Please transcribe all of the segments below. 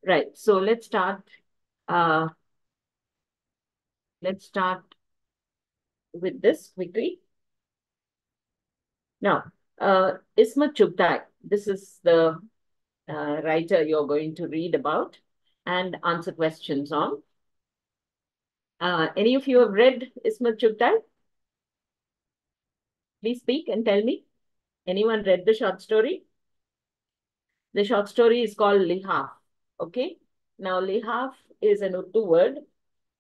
Right. So let's start. Uh, let's start with this quickly. Now, Isma Chugtai. This is the writer you're going to read about and answer questions on. Any of you have read Isma Chugtai? Please speak and tell me. Anyone read the short story? The short story is called Lihaf. Okay. Now, Lihaf is an Urdu word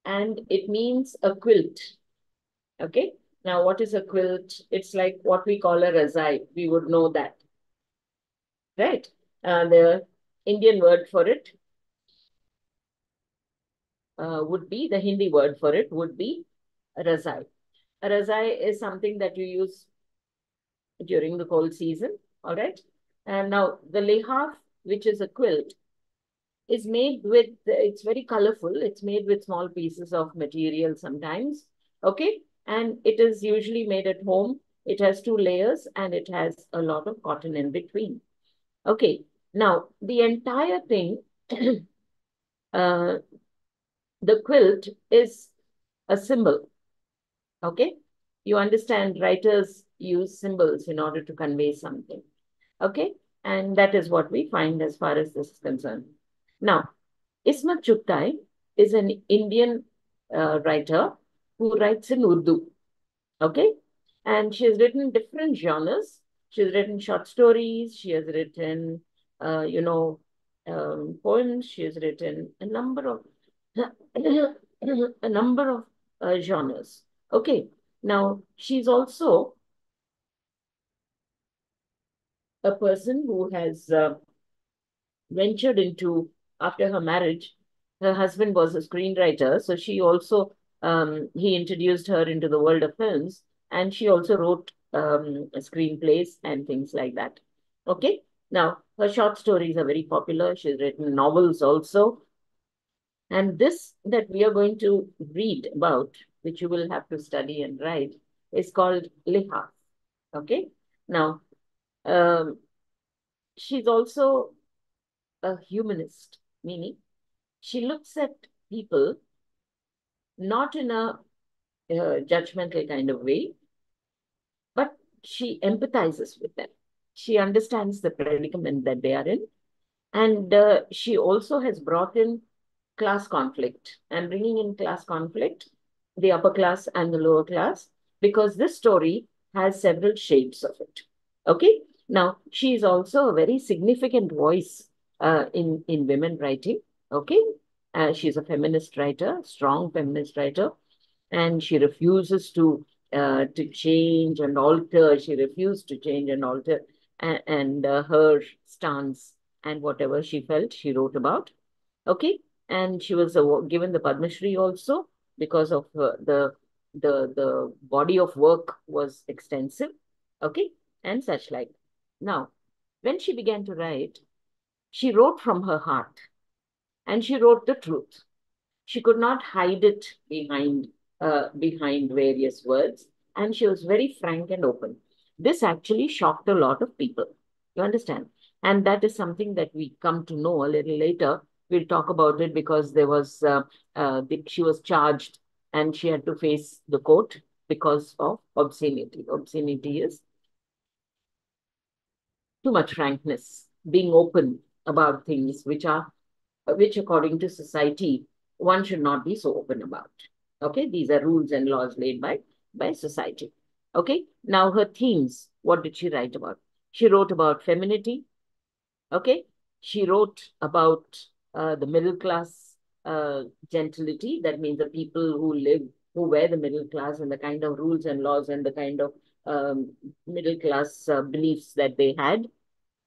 and it means a quilt. Okay. Now, what is a quilt? It's like what we call a razai. We would know that, right? The Indian word for it would be, the Hindi word for it would be razai. A razai is something that you use during the cold season, all right? And now the lehaf, which is a quilt, is made with, it's very colorful. It's made with small pieces of material sometimes, okay? And it is usually made at home. It has two layers and it has a lot of cotton in between. Okay, now the entire thing, uh, the quilt is a symbol, okay? You understand writers use symbols in order to convey something, okay? And that is what we find as far as this is concerned. Now, Ismat Chugtai is an Indian writer who writes in Urdu, okay? And she has written different genres. She has written short stories. She has written, you know, poems. She has written a number of a number of genres. Okay. Now she's also a person who has ventured into, after her marriage, her husband was a screenwriter, so she also he introduced her into the world of films, and she also wrote screenplays and things like that. Okay, now her short stories are very popular. She's written novels also, and this that we are going to read about, which you will have to study and write, is called Liha. Okay, now um, she's also a humanist, meaning she looks at people not in a judgmental kind of way, but she empathizes with them. She understands the predicament that they are in. And she also has brought in class conflict and bringing in class conflict, the upper class and the lower class, because this story has several shades of it. Okay. Now, she is also a very significant voice in women writing. Okay. She's a feminist writer, strong feminist writer, and she refuses to change and alter. She refused to change and alter, and her stance and whatever she felt, she wrote about. Okay, and she was given the Padma Shri also because of the body of work was extensive. Okay, and such like. Now, when she began to write, she wrote from her heart, and she wrote the truth. She could not hide it behind various words, and she was very frank and open. This actually shocked a lot of people. You understand? And that is something that we come to know a little later. We'll talk about it because there was she was charged and she had to face the court because of obscenity. Obscenity is too much frankness, being open about things which according to society, one should not be so open about. Okay, these are rules and laws laid by society. Okay, now her themes, what did she write about? She wrote about femininity. Okay, she wrote about the middle class gentility. That means the people who were the middle class and the kind of rules and laws and the kind of um, middle class beliefs that they had,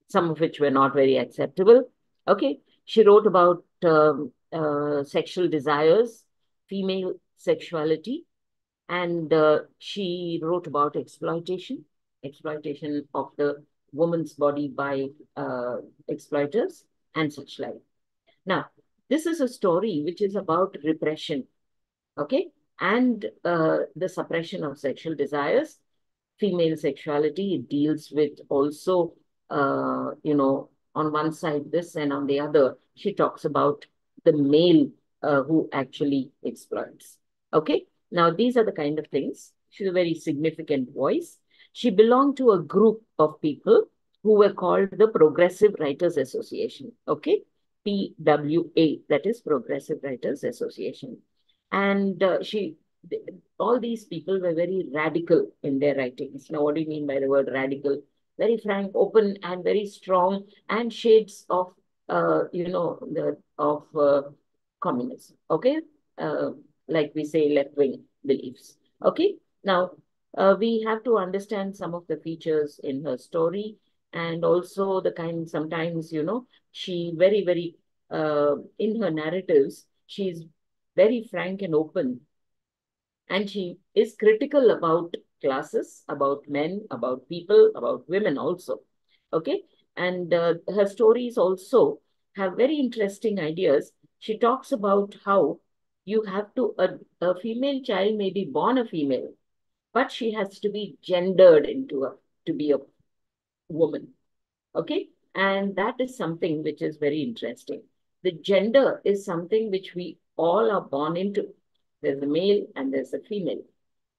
some of which were not very acceptable. Okay. She wrote about sexual desires, female sexuality, and she wrote about exploitation, exploitation of the woman's body by exploiters and such like. Now, this is a story which is about repression, okay, and the suppression of sexual desires, female sexuality. It deals with also, you know, on one side this, and on the other, she talks about the male who actually exploits. Okay. Now, these are the kind of things. She's a very significant voice. She belonged to a group of people who were called the Progressive Writers Association. Okay. PWA, that is Progressive Writers Association. And all these people were very radical in their writings. Now, what do you mean by the word radical? Very frank, open, and very strong, and shades of, communism. Okay, uh, like we say, left wing beliefs. Okay, now we have to understand some of the features in her story, and also the kind. Sometimes, she very in her narratives, she's very frank and open, and she is critical about classes, about men, about people, about women also. Okay. And her stories also have very interesting ideas. She talks about how you have to, a female child may be born a female, but she has to be gendered to be a woman. Okay. And that is something which is very interesting. The gender is something which we all are born into. There's a male and there's a female.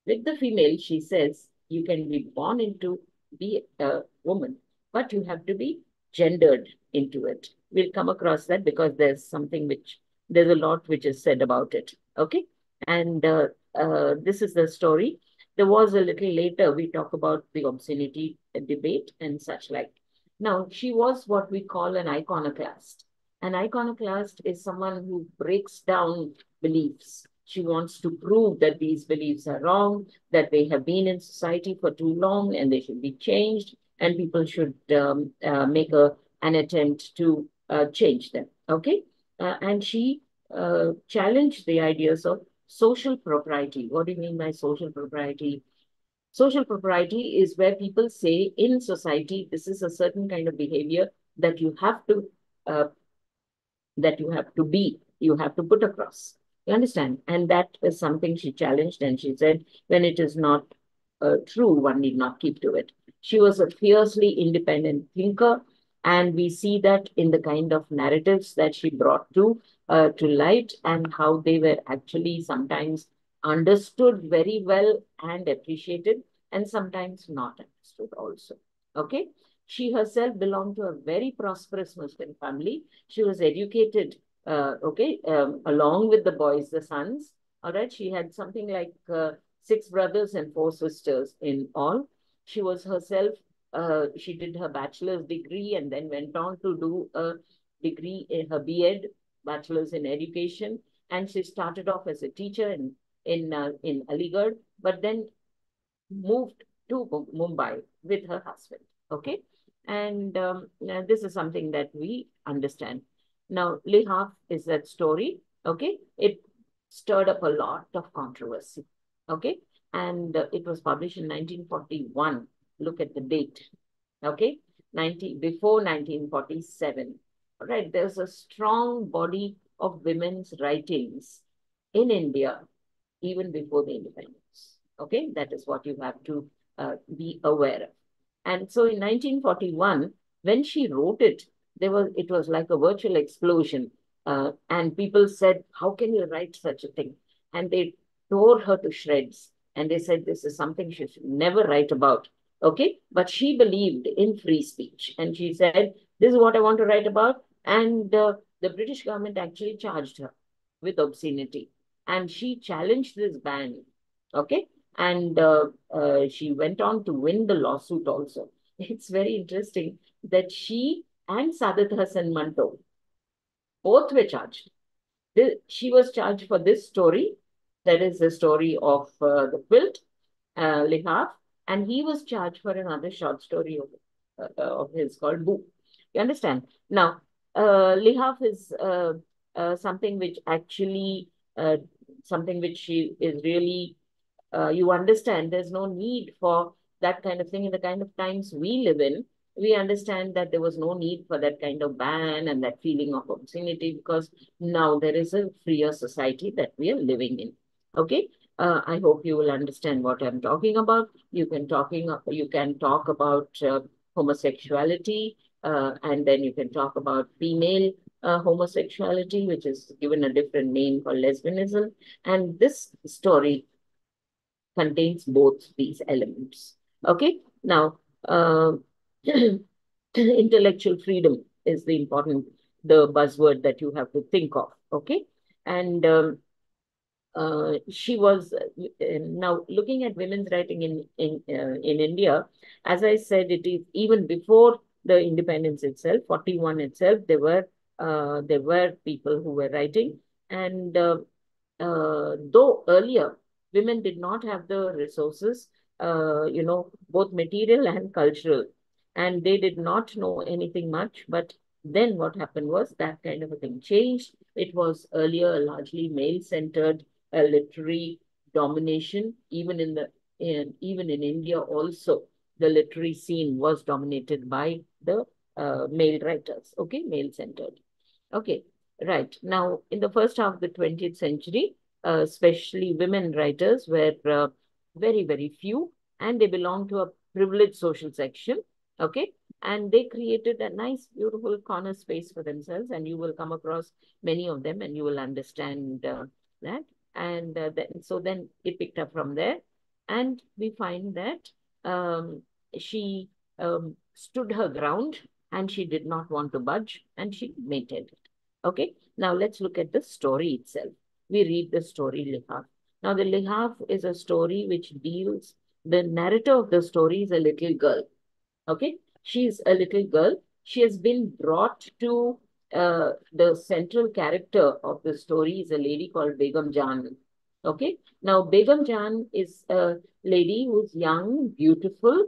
With the female, she says, you can be born into be a woman, but you have to be gendered into it. We'll come across that because there's a lot which is said about it. Okay. And this is the story. There was a little later, we talk about the obscenity debate and such like. Now, she was what we call an iconoclast. An iconoclast is someone who breaks down beliefs. She wants to prove that these beliefs are wrong, that they have been in society for too long and they should be changed, and people should make an attempt to change them. Okay. And she challenged the ideas of social propriety. What do you mean by social propriety? Social propriety is where people say in society, this is a certain kind of behavior that you have to uh, you have to put across. You understand? And that is something she challenged, and she said, when it is not true, one need not keep to it. She was a fiercely independent thinker, and we see that in the kind of narratives that she brought to light, and how they were actually sometimes understood very well and appreciated, and sometimes not understood also. Okay. She herself belonged to a very prosperous Muslim family. She was educated, okay, along with the boys, the sons. All right. She had something like six brothers and four sisters in all. She was herself, she did her bachelor's degree and then went on to do a degree in her B.Ed, bachelor's in education. And she started off as a teacher in Aligarh, but then moved to Mumbai with her husband. Okay. And this is something that we understand. Now, Lihaf is that story. Okay. It stirred up a lot of controversy. Okay. And it was published in 1941. Look at the date. Okay. Before 1947. All right. There's a strong body of women's writings in India even before the independence. Okay, that is what you have to be aware of. And so in 1941, when she wrote it, it was like a virtual explosion. And people said, how can you write such a thing? And they tore her to shreds. And they said, this is something she should never write about. Okay, but she believed in free speech. And she said, this is what I want to write about. And the British government actually charged her with obscenity. And she challenged this ban. Okay, and she went on to win the lawsuit also. It's very interesting that she and Sadat Hassan Manto both were charged. She was charged for this story, that is the story of the quilt, Lihaf, and he was charged for another short story of his called Boo. You understand? Now, Lihaf is something which actually, something which she is really you understand there's no need for that kind of thing in the kind of times we live in. We understand that there was no need for that kind of ban and that feeling of obscenity because now there is a freer society that we are living in. Okay. I hope you will understand what I'm talking about. You can talk about homosexuality And then you can talk about female homosexuality, which is given a different name called lesbianism. And this story contains both these elements. Okay, now intellectual freedom is the buzzword that you have to think of. Okay, and she was now looking at women's writing in India. As I said, it is even before the independence itself, 41 itself. There were people who were writing, and though earlier women did not have the resources, both material and cultural, and they did not know anything much. But then what happened was that kind of a thing changed. It was earlier largely male-centered literary domination, even in India also. The literary scene was dominated by the male writers, okay, male-centered. Okay, right. Now, in the first half of the 20th century, especially women writers were very, very few, and they belonged to a privileged social section. Okay, and they created a nice, beautiful corner space for themselves, and you will come across many of them, and you will understand that. And then it picked up from there, and we find that she stood her ground, and she did not want to budge, and she maintained it. Okay, now let's look at the story itself. We read the story Lihaf. Now, the Lihaf is a story which the narrator of the story is a little girl. Okay, she's a little girl. She has been brought to the central character of the story is a lady called Begum Jan. Okay, now Begum Jan is a lady who's young, beautiful,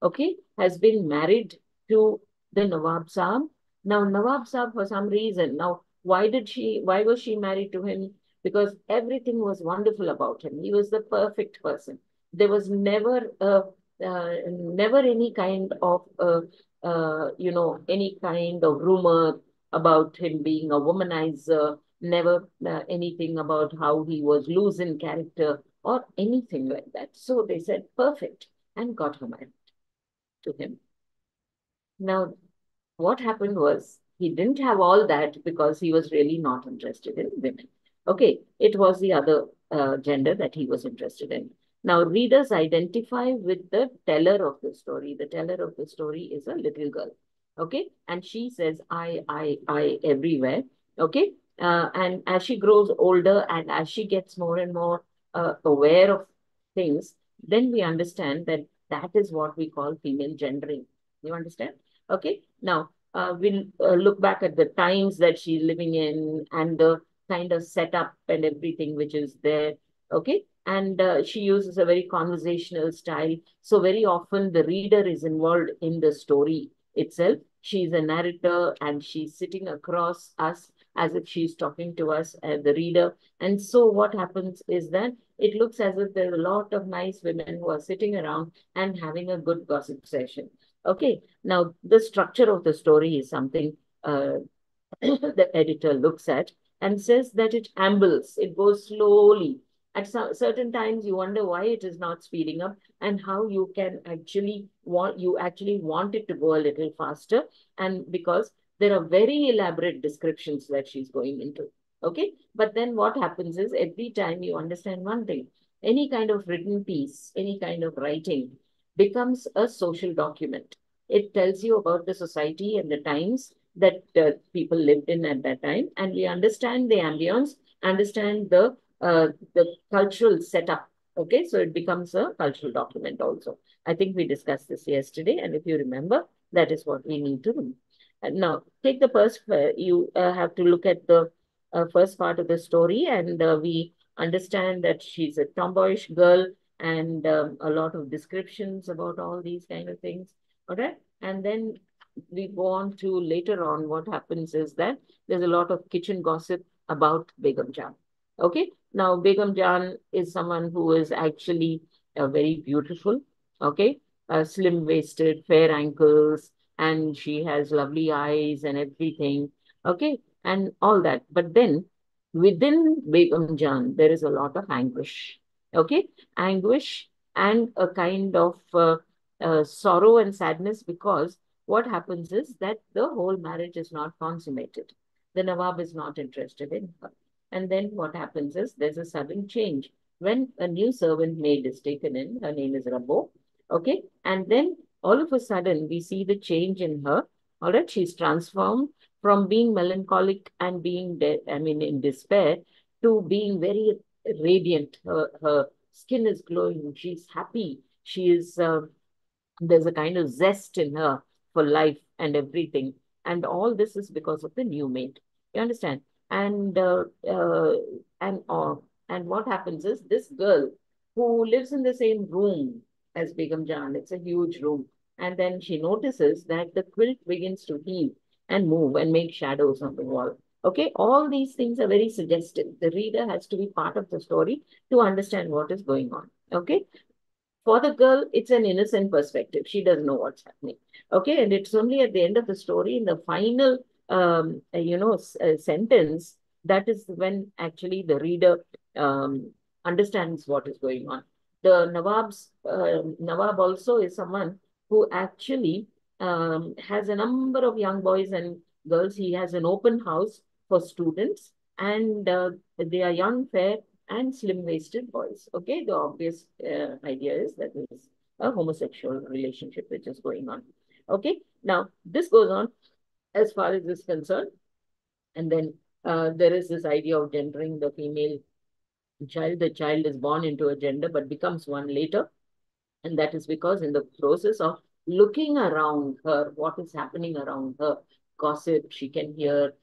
okay, has been married to the Nawab Saab. Now, Nawab Saab, for some reason, now why was she married to him? Because everything was wonderful about him. He was the perfect person. There was never any kind of any kind of rumor about him being a womanizer, never anything about how he was loose in character or anything like that. So they said perfect and got her married to him. Now, what happened was he didn't have all that because he was really not interested in women. Okay, it was the other gender that he was interested in. Now, readers identify with the teller of the story. The teller of the story is a little girl. Okay, and she says, I, everywhere. Okay, and as she grows older and as she gets more and more aware of things, then we understand that that is what we call female gendering. You understand? Okay, now we'll look back at the times that she's living in and the kind of setup and everything which is there. Okay, and she uses a very conversational style. So very often the reader is involved in the story itself. She's a narrator and she's sitting across us as if she's talking to us, the reader. And so what happens is that it looks as if there are a lot of nice women who are sitting around and having a good gossip session. Okay, now the structure of the story is something the editor looks at and says that it ambles, it goes slowly. At certain times, you wonder why it is not speeding up and how you actually want it to go a little faster. And because there are very elaborate descriptions that she's going into. Okay, but then what happens is every time you understand one thing, any kind of written piece, any kind of writing becomes a social document. It tells you about the society and the times that people lived in at that time, and we understand the ambience, understand the cultural setup. Okay, so it becomes a cultural document also. I think we discussed this yesterday, and if you remember, that is what we need to do. And now, take the first. You have to look at the first part of the story, and we understand that she's a tomboyish girl, and a lot of descriptions about all these kind of things. All right, and then we go on to later on. What happens is that there's a lot of kitchen gossip about Begum Jan. Okay, now Begum Jan is someone who is actually very beautiful. Okay, slim waisted, fair ankles, and she has lovely eyes and everything. Okay, and all that. But then within Begum Jan, there is a lot of anguish. Okay, anguish and a kind of sorrow and sadness because what happens is that the whole marriage is not consummated. The Nawab is not interested in her. And then what happens is there's a sudden change when a new servant maid is taken in. Her name is Rabo. Okay. And then all of a sudden we see the change in her. All right. She's transformed from being melancholic and being, in despair to being very radiant. Her skin is glowing. She's happy. She is, there's a kind of zest in her for life and everything. And all this is because of the new mate. You understand? And and uh, and what happens is this girl who lives in the same room as Begum Jan, it's a huge room, and then she notices that the quilt begins to heave and move and make shadows on the wall. Okay, all these things are very suggestive. The reader has to be part of the story to understand what is going on. Okay, for the girl, it's an innocent perspective. She doesn't know what's happening. Okay. And it's only at the end of the story, in the final, sentence, that is when actually the reader understands what is going on. The Nawab also is someone who actually has a number of young boys and girls. He has an open house for students, and they are young, fair, and slim-waisted boys. Okay, the obvious idea is that there's a homosexual relationship which is going on. Okay, now this goes on as far as this is concerned, and then there is this idea of gendering the female child. The child is born into a gender but becomes one later. And that is because in the process of looking around her, what is happening around her, gossip, she can hear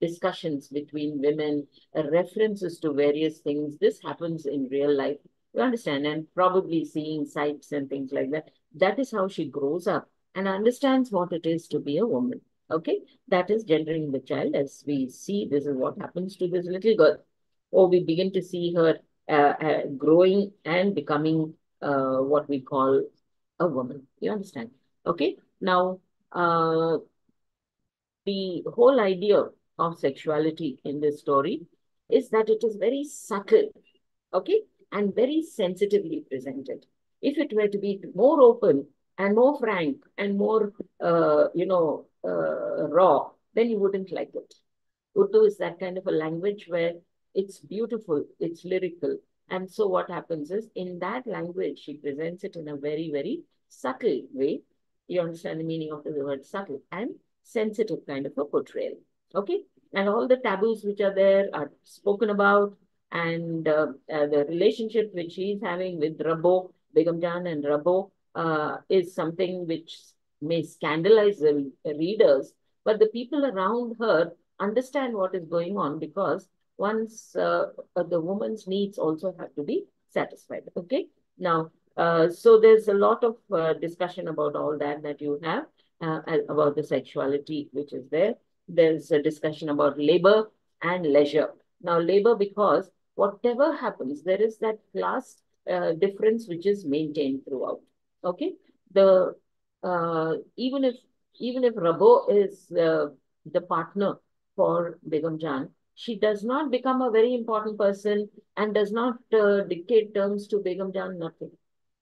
discussions between women, references to various things. This happens in real life. You understand? And probably seeing sights and things like that. That is how she grows up and understands what it is to be a woman. Okay? That is gendering the child. As we see, this is what happens to this little girl. Or we begin to see her growing and becoming what we call a woman. You understand? Okay. Now, the whole idea of sexuality in this story is that it is very subtle, okay, and very sensitively presented. If it were to be more open and more frank and more, raw, then you wouldn't like it. Urdu is that kind of a language where it's beautiful, it's lyrical. And so what happens is in that language, she presents it in a very, very subtle way. You understand the meaning of the word subtle and sensitive kind of a portrayal. Okay. And all the taboos which are there are spoken about. And the relationship which she's having with Rabo, Begum Jan and Rabo, is something which may scandalize the readers. But the people around her understand what is going on because once the woman's needs also have to be satisfied. Okay. Now, so there's a lot of discussion about all that you have about the sexuality which is there. There's a discussion about labor and leisure. Now, labor, because whatever happens, there is that class difference which is maintained throughout. Okay. The even if Rabo is the partner for Begum Jan, she does not become a very important person and does not dictate terms to Begum Jan, nothing.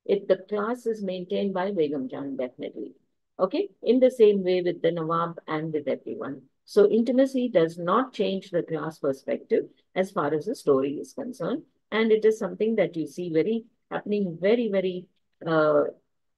The class is maintained by Begum Jan, definitely. Okay, in the same way with the Nawab and with everyone. So intimacy does not change the class perspective as far as the story is concerned. And it is something that you see very happening very, very uh,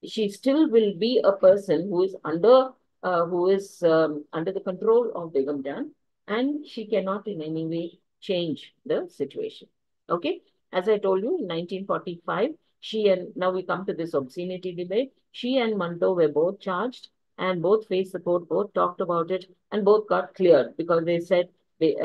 she still will be a person who is under the control of Begum Jan, and she cannot in any way change the situation. Okay, as I told you, in 1945, she and now we come to this obscenity debate. She and Manto were both charged, and both faced the court, both talked about it, and both got cleared because they said they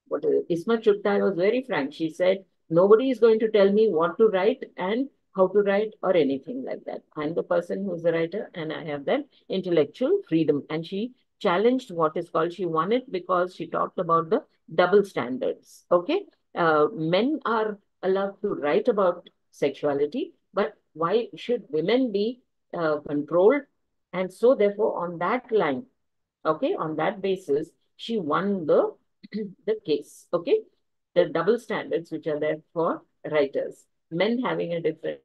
what Isma Chugtai was very frank. She said, nobody is going to tell me what to write and how to write or anything like that. I'm the person who's the writer and I have that intellectual freedom. And she challenged what is called, she won it because she talked about the double standards. Okay. Men are allowed to write about sexuality, but why should women be controlled? And so, therefore, on that line, okay, on that basis, she won the case. Okay, the double standards which are there for writers, men having a different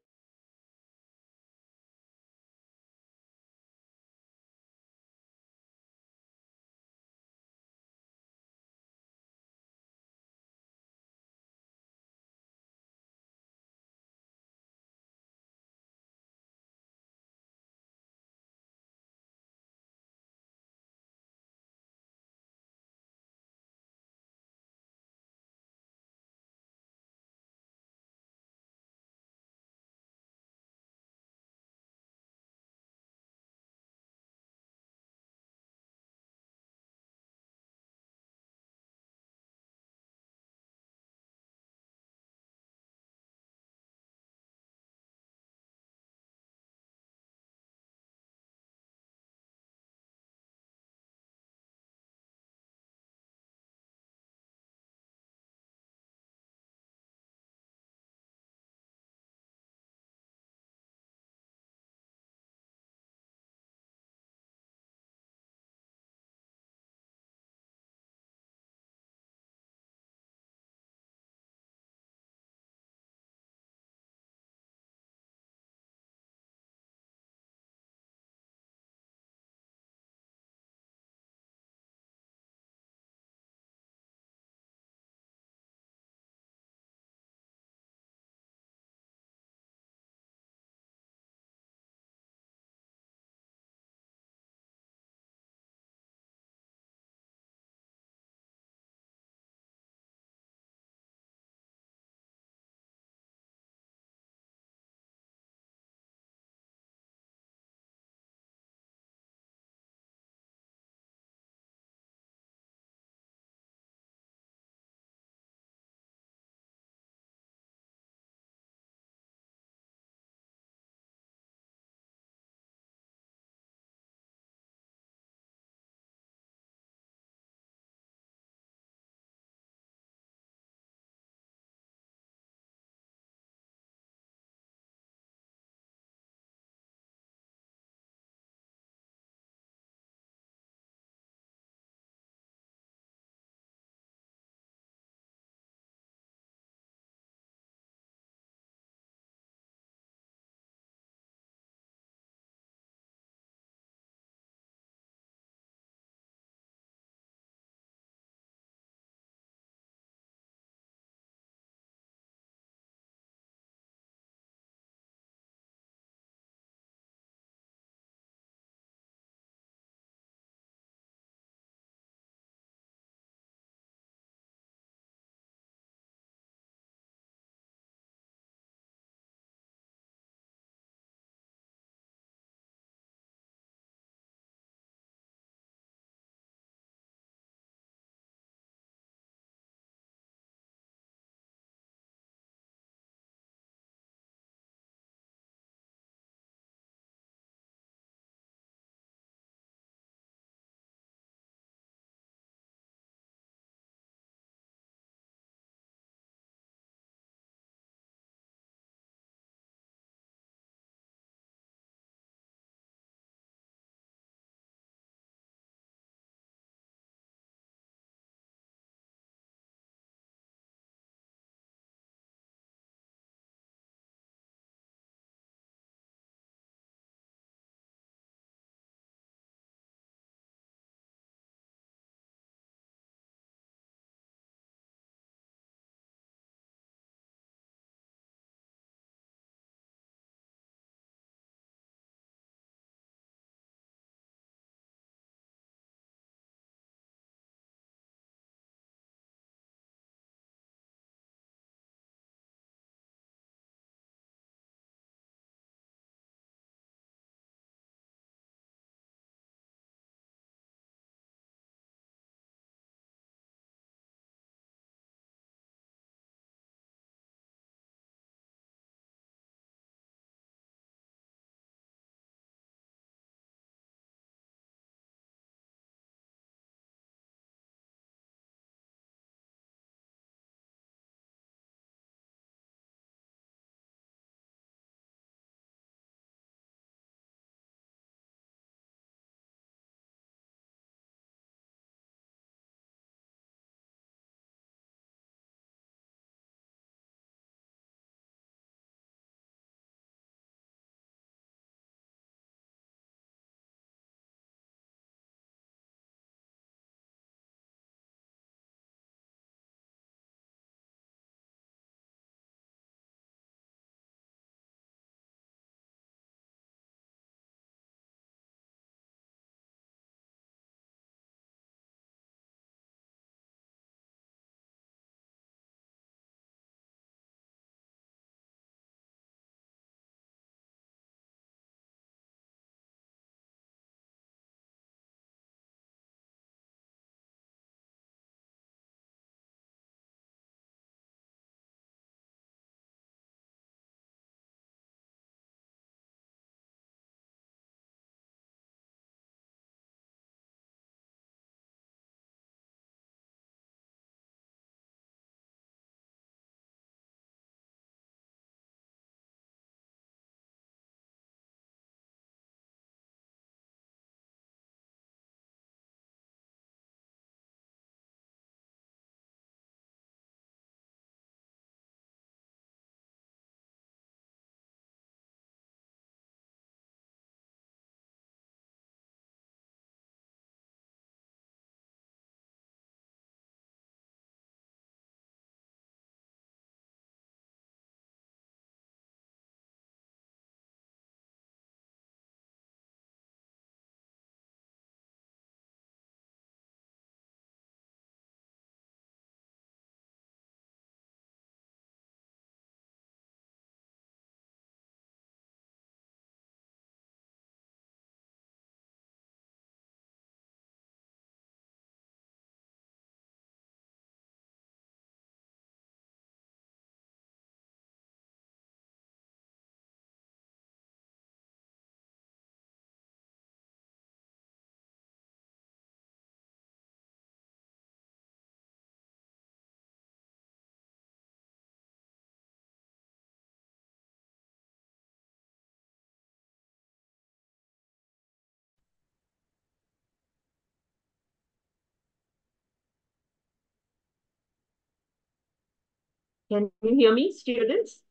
Can you hear me, students?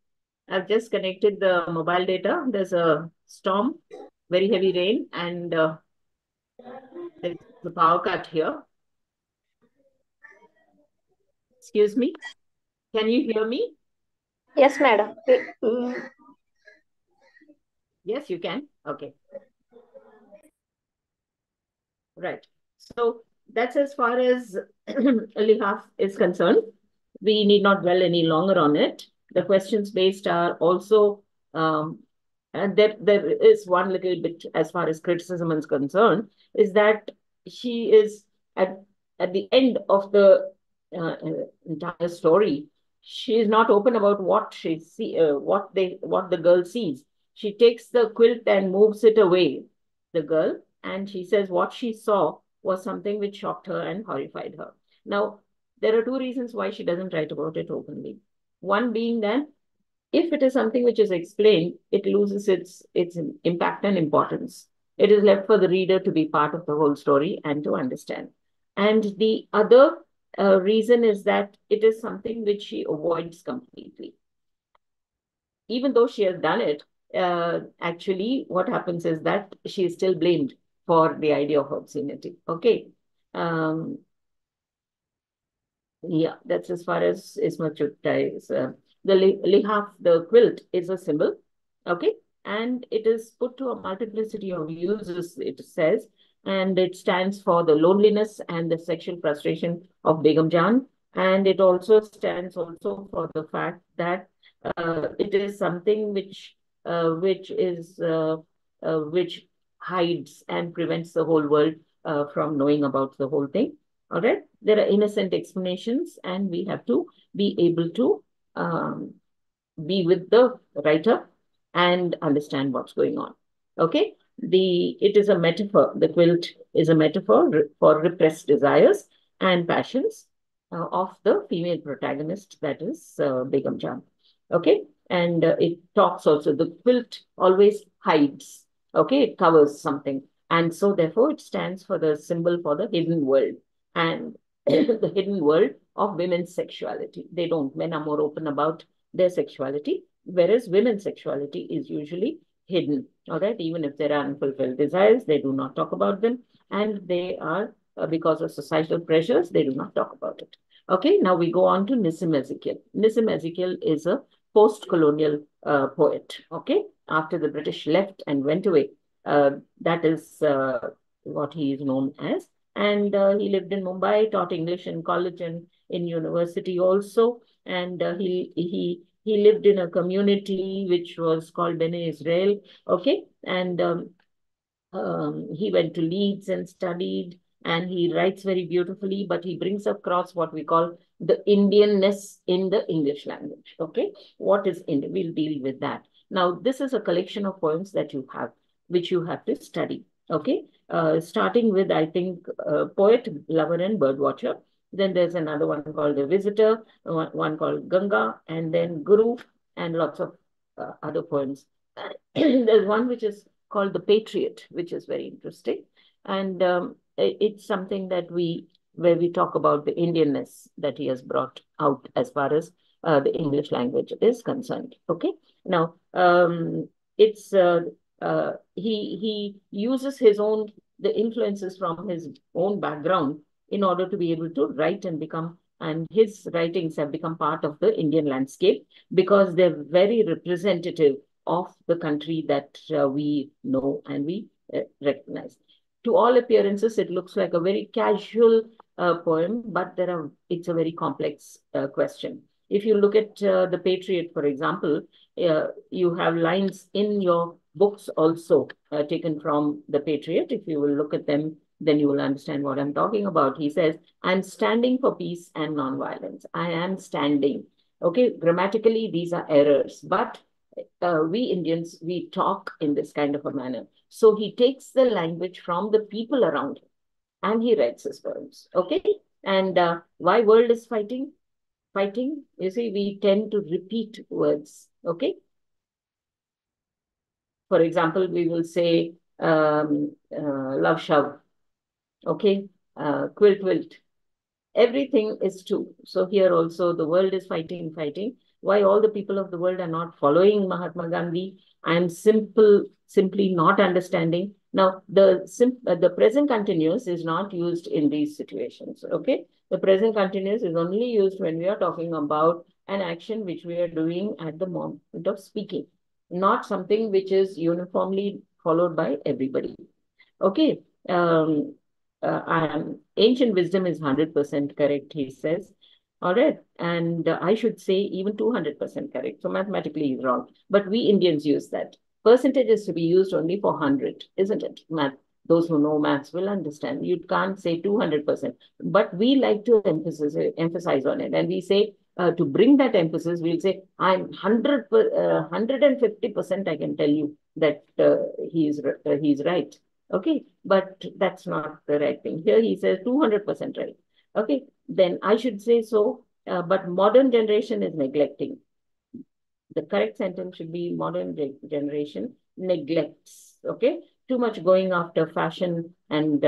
I've just connected the mobile data. There's a storm, very heavy rain, and there's a power cut here. Excuse me. Can you hear me? Yes, madam. Yes, you can. Okay. Right. So that's as far as Lihaf is concerned. We need not dwell any longer on it. The questions based are also, and there is one little bit as far as criticism is concerned, is that she is at the end of the entire story. She is not open about what what the girl sees. She takes the quilt and moves it away, the girl, and she says what she saw was something which shocked her and horrified her. Now, there are two reasons why she doesn't write about it openly. One being that if it is something which is explained, it loses its impact and importance. It is left for the reader to be part of the whole story and to understand. And the other reason is that it is something which she avoids completely. Even though she has done it, actually, what happens is that she is still blamed for the idea of obscenity. Okay. Um, yeah, that's as far as Isma Chutta is. The lihaf, the quilt, is a symbol, okay, and it is put to a multiplicity of uses, it says, and it stands for the loneliness and the sexual frustration of Begum Jan, and it also stands also for the fact that it is something which hides and prevents the whole world from knowing about the whole thing. All right. There are innocent explanations, and we have to be able to um, be with the writer and understand what's going on. Okay. It is a metaphor. The quilt is a metaphor for repressed desires and passions of the female protagonist, that is Begum Jan. Okay. And it talks also, the quilt always hides. Okay. It covers something. And so, therefore, it stands for the symbol for the hidden world and the hidden world of women's sexuality. Men are more open about their sexuality, whereas women's sexuality is usually hidden. All right, even if there are unfulfilled desires, they do not talk about them, and they are because of societal pressures, they do not talk about it. Okay, now we go on to Nissim Ezekiel. Nissim Ezekiel is a post-colonial poet. Okay, after the British left and went away, that is what he is known as. And he lived in Mumbai, taught English in college and in university also, and he lived in a community which was called Bene Israel. Okay, and he went to Leeds and studied, and he writes very beautifully, but he brings across what we call the Indianness in the English language. Okay, what is Indian? We'll deal with that. Now, this is a collection of poems that you have, which you have to study. Okay, starting with, I think, Poet, Lover, and Birdwatcher. Then there's another one called The Visitor, one called Ganga, and then Guru, and lots of other poems. There's one which is called The Patriot, which is very interesting. And it's something where we talk about the Indianness that he has brought out as far as the English language is concerned. Okay. Now, it's, he uses the influences from his own background in order to be able to write and his writings have become part of the Indian landscape because they're very representative of the country that we know and we recognize. To all appearances, it looks like a very casual poem, but it's a very complex question. If you look at The Patriot, for example, you have lines in your books also taken from The Patriot. If you will look at them, then you will understand what I'm talking about. He says, I'm standing for peace and nonviolence. I am standing. Okay, grammatically, these are errors, but we Indians, we talk in this kind of a manner. So he takes the language from the people around him and he writes his poems. Okay. And why world is fighting? Fighting, you see, we tend to repeat words. Okay. For example, we will say love shove. Okay. Quilt wilt. Everything is true. So here also the world is fighting. Why all the people of the world are not following Mahatma Gandhi? I am simply not understanding. Now, the present continuous is not used in these situations. Okay, the present continuous is only used when we are talking about an action which we are doing at the moment of speaking, not something which is uniformly followed by everybody. Okay. Ancient wisdom is 100% correct, he says. All right. And I should say even 200% correct. So mathematically he's wrong. But we Indians use that. Percentage is to be used only for 100, isn't it? Math. Those who know maths will understand. You can't say 200%. But we like to emphasize on it. And we say, to bring that emphasis, we'll say, I'm 150% I can tell you that he's right. Okay, but that's not the right thing. Here he says 200% right. Okay, then I should say so, but modern generation is neglecting. The correct sentence should be modern generation neglects. Okay, too much going after fashion and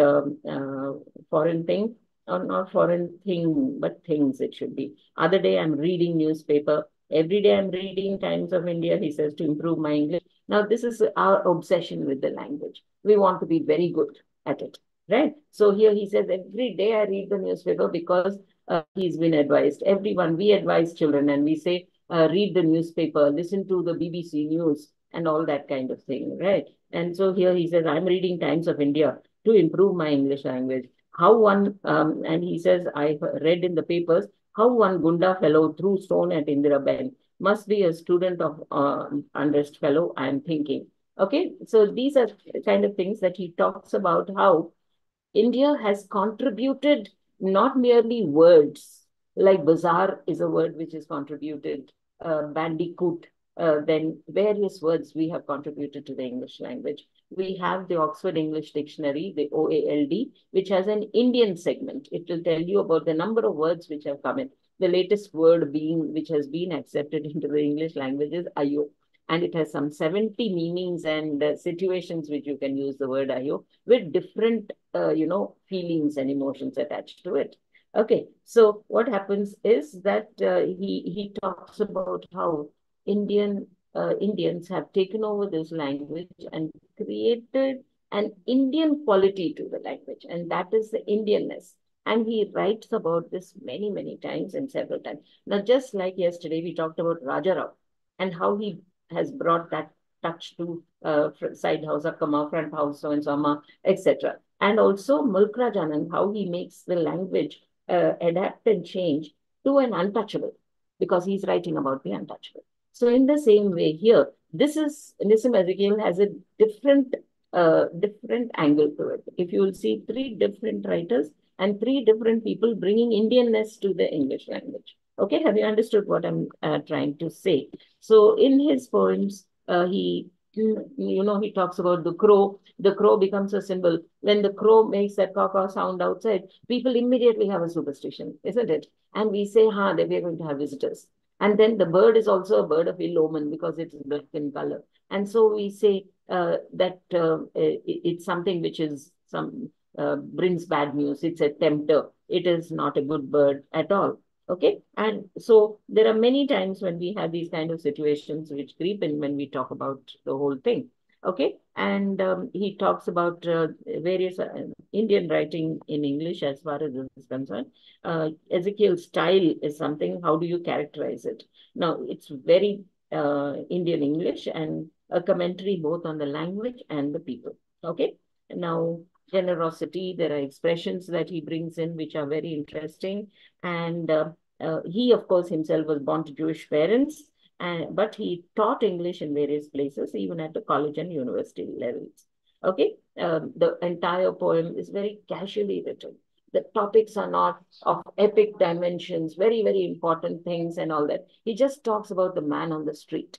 foreign thing, or not foreign thing, but things it should be. Other day I'm reading newspaper. Every day I'm reading Times of India. He says to improve my English. Now this is our obsession with the language. We want to be very good at it, right? So here he says every day I read the newspaper because he's been advised. Everyone, we advise children and we say read the newspaper, listen to the BBC News, and all that kind of thing, right? And so here he says, I'm reading Times of India to improve my English language. And he says, I read in the papers how one Gunda fellow threw stone at Indira Ben. Must be a student of Undressed fellow, I am thinking. Okay, so these are kind of things that he talks about how India has contributed not merely words, like bazaar is a word which is contributed, bandicoot, then various words we have contributed to the English language. We have the Oxford English Dictionary, the OALD, which has an Indian segment. It will tell you about the number of words which have come in. The latest word being which has been accepted into the English language is ayo. And it has some 70 meanings and situations which you can use the word ayo with different feelings and emotions attached to it. Okay, so what happens is that he talks about how Indians have taken over this language and created an Indian quality to the language, and that is the Indianness. And he writes about this many times and several times. Now, just like yesterday, we talked about Raja Rao and how he has brought that touch to side house, Akkama, front house, so and so, etc. And also Mulk Raj Anand, how he makes the language adapt and change to an untouchable, because he's writing about the untouchable. So in the same way here, Nissim Ezekiel has a different angle to it. If you will see three different writers and three different people bringing Indianness to the English language. Okay, have you understood what I'm trying to say? So in his poems, he talks about the crow. The crow becomes a symbol. When the crow makes that caw sound outside, people immediately have a superstition, isn't it? And we say, that we are going to have visitors. And then the bird is also a bird of ill omen because it is black in color. And so we say that it's something which is brings bad news. It's a tempter. It is not a good bird at all. Okay. And so there are many times when we have these kind of situations which creep in when we talk about the whole thing. Okay. And he talks about various Indian writing in English as far as this is concerned. Ezekiel's style is something, how do you characterize it? Now, it's very Indian English and a commentary both on the language and the people. Okay. Now, generosity, there are expressions that he brings in which are very interesting. And he, of course, himself was born to Jewish parents, but he taught English in various places, even at the college and university levels. Okay, the entire poem is very casually written. The topics are not of epic dimensions, very important things and all that. He just talks about the man on the street.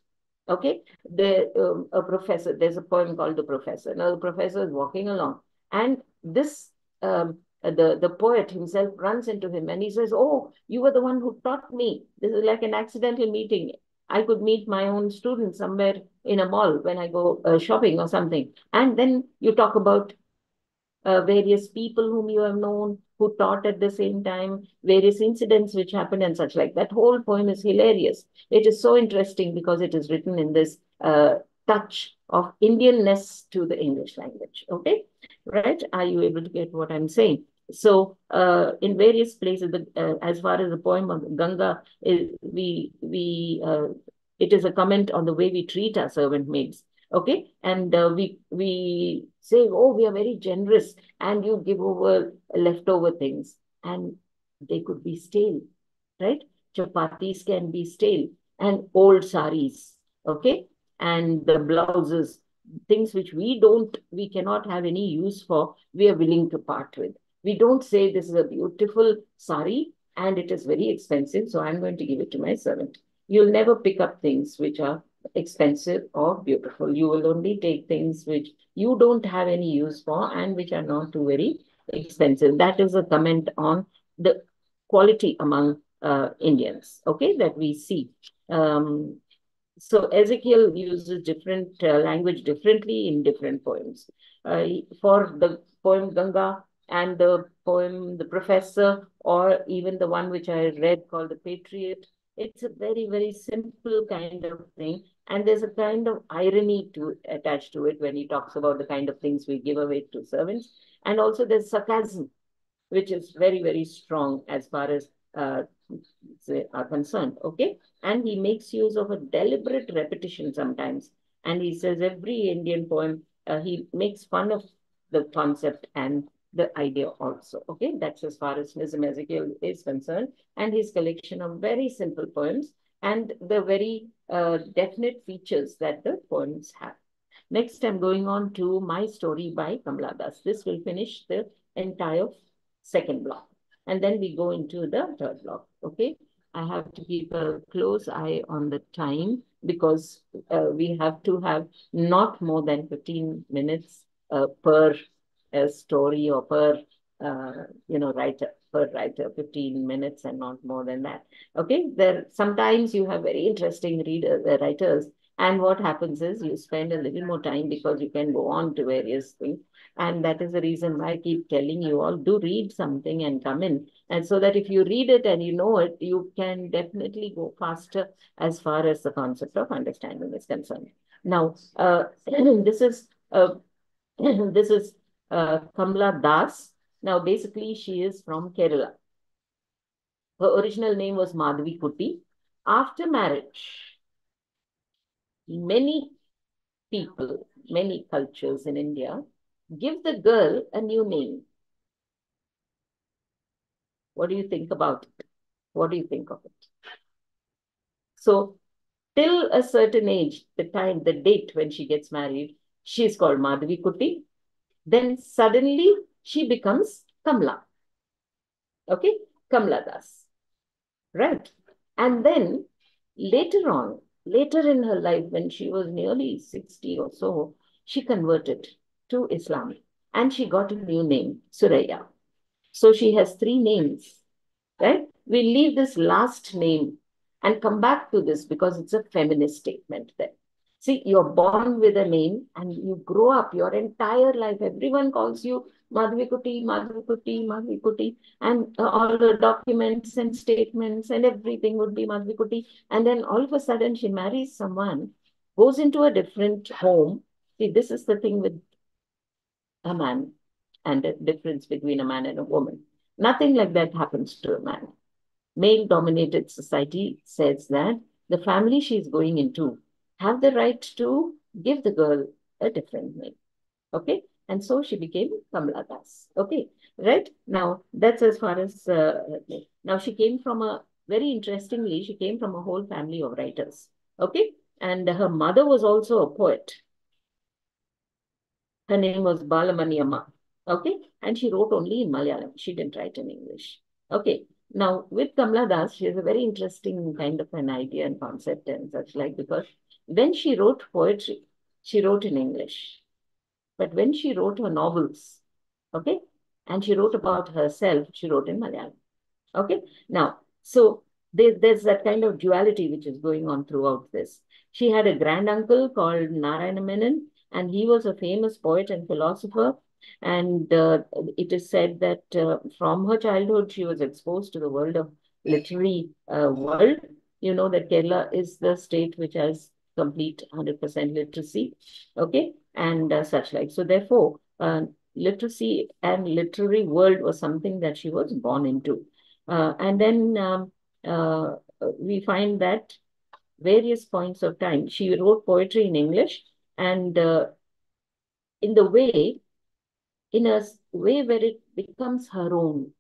Okay, a professor, there's a poem called The Professor. Now, the professor is walking along, and this the poet himself runs into him and he says, oh, you were the one who taught me. This is like an accidental meeting. I could meet my own students somewhere in a mall when I go shopping or something. And then you talk about various people whom you have known who taught at the same time, various incidents which happened and such like. That whole poem is hilarious. It is so interesting because it is written in this touch of Indianness to the English language. Okay, right? Are you able to get what I'm saying? So, in various places, as far as the poem of Ganga, it is a comment on the way we treat our servant maids. Okay, and we say, oh, we are very generous, and you give over leftover things, and they could be stale, right? Chapatis can be stale, and old saris, okay, and the blouses, things which we cannot have any use for, we are willing to part with. We don't say this is a beautiful sari and it is very expensive, so I'm going to give it to my servant. You'll never pick up things which are expensive or beautiful. You will only take things which you don't have any use for and which are not too very expensive. That is a comment on the quality among Indians, okay, that we see. So Ezekiel uses different language differently in different poems. For the poem Ganga and the poem The Professor, or even the one which I read called The Patriot, it's a very, very simple kind of thing. And there's a kind of irony attached to it when he talks about the kind of things we give away to servants. And also there's sarcasm, which is very, very strong as far as are concerned. Okay. And he makes use of a deliberate repetition sometimes. And he says every Indian poem, he makes fun of the concept and the idea also. Okay. That's as far as Nizam Ezekiel is concerned. And his collection of very simple poems and the very definite features that the poems have. Next, I'm going on to My Story by Kamala Das. This will finish the entire second block. And then we go into the third block. Okay. I have to keep a close eye on the time because we have to have not more than 15 minutes per story or per writer, 15 minutes and not more than that. Okay. There sometimes you have very interesting writers, and what happens is you spend a little more time because you can go on to various things. And that is the reason why I keep telling you all, do read something and come in. And so that if you read it and you know it, you can definitely go faster as far as the concept of understanding is concerned. Now, this is this is Kamala Das. Now, basically, she is from Kerala. Her original name was Madhavi Kuti. After marriage, many people, many cultures in India give the girl a new name. What do you think about it? What do you think of it? So, till a certain age, the date when she gets married, she is called Madhavi Kuti. Then suddenly she becomes Kamla. Okay, Kamla Das. Right. And then later in her life, when she was nearly 60 or so, she converted to Islam and she got a new name, Suraya. So she has three names, right? We leave this last name and come back to this because it's a feminist statement there. See, you're born with a name and you grow up your entire life. Everyone calls you Madhavi Kuti, Madhavi Kuti, Madhavi Kuti, and all the documents and statements and everything would be Madhavi Kuti. And then all of a sudden she marries someone, goes into a different home. See, this is the thing with a man and the difference between a man and a woman. Nothing like that happens to a man. Male-dominated society says that the family she's going into have the right to give the girl a different name. Okay? And so she became Kamala Das. Okay? Right? Now, that's as far as... now, she came from she came from a whole family of writers. Okay? And her mother was also a poet. Her name was Balamani Amma. Okay? And she wrote only in Malayalam. She didn't write in English. Okay? Now, with Kamala Das, she has a very interesting kind of an idea and concept and such like, because when she wrote poetry, she wrote in English. But when she wrote her novels, okay, and she wrote about herself, she wrote in Malayalam. Okay. Now, so there's that kind of duality which is going on throughout this. She had a grand uncle called Narayana Menon, and he was a famous poet and philosopher. And it is said that from her childhood, she was exposed to the world of literary world. You know that Kerala is the state which has complete 100% literacy, okay, and such like. So therefore, literacy and literary world was something that she was born into. And then uh, we find that various points of time, she wrote poetry in English, and in the way, in a way where it becomes her own.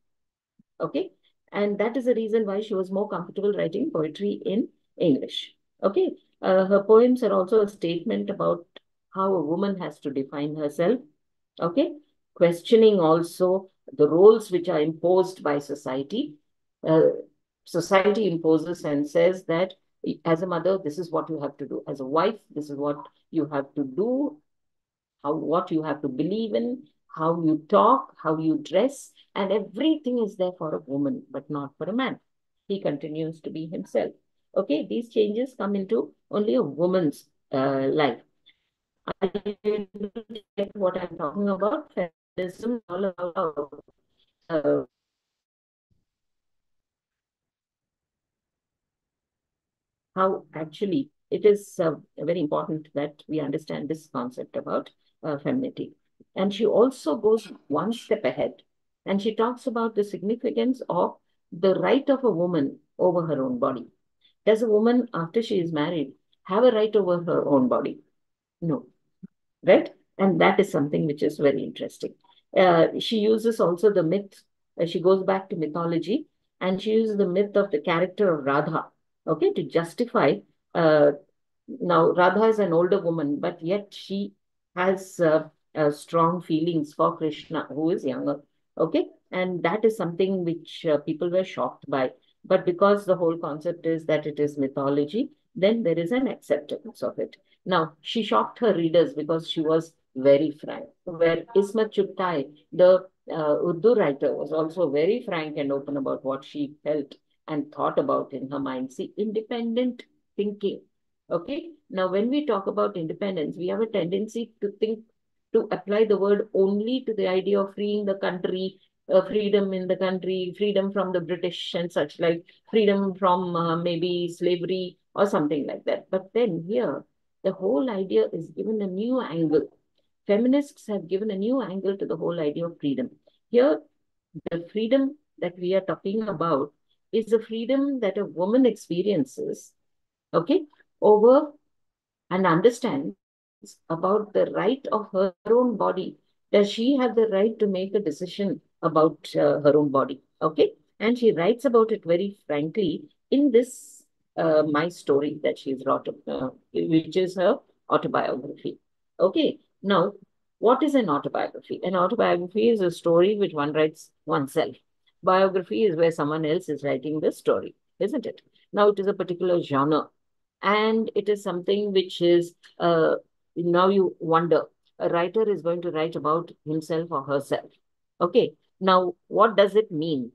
Okay. And that is the reason why she was more comfortable writing poetry in English. Okay. Her poems are also a statement about how a woman has to define herself. Okay. Questioning also the roles which are imposed by society. Uh, Society imposes and says that as a mother, this is what you have to do. As a wife, this is what you have to do, how what you have to believe in, how you talk, how you dress, and everything is there for a woman, but not for a man. He continues to be himself. Okay, these changes come into only a woman's life. Are you able to get what I'm talking about? Feminism, all about how actually it is very important that we understand this concept about femininity. And she also goes one step ahead and she talks about the significance of the right of a woman over her own body. Does a woman, after she is married, have a right over her own body? No, right? And that is something which is very interesting. She uses also the myth, she goes back to mythology, and she uses the myth of the character of Radha, okay, to justify. Now, Radha is an older woman, but yet she has strong feelings for Krishna, who is younger, okay, and that is something which people were shocked by. But because the whole concept is that it is mythology, then there is an acceptance of it. Now, she shocked her readers because she was very frank. Where Ismat Chugtai, the Urdu writer, was also very frank and open about what she felt and thought about in her mind. See, independent thinking. Okay. Now, when we talk about independence, we have a tendency to think, to apply the word only to the idea of freeing the country, freedom in the country, freedom from the British and such like, freedom from maybe slavery or something like that. But then here, the whole idea is given a new angle. Feminists have given a new angle to the whole idea of freedom. Here, the freedom that we are talking about is the freedom that a woman experiences, okay, over and understands about the right of her own body. Does she have the right to make a decision about her own body? Okay. And she writes about it very frankly in this My Story that she's wrote, which is her autobiography. Okay. Now, what is an autobiography? An autobiography is a story which one writes oneself. Biography is where someone else is writing the story, isn't it? Now, it is a particular genre and it is something which is now you wonder a writer is going to write about himself or herself. Okay, now what does it mean?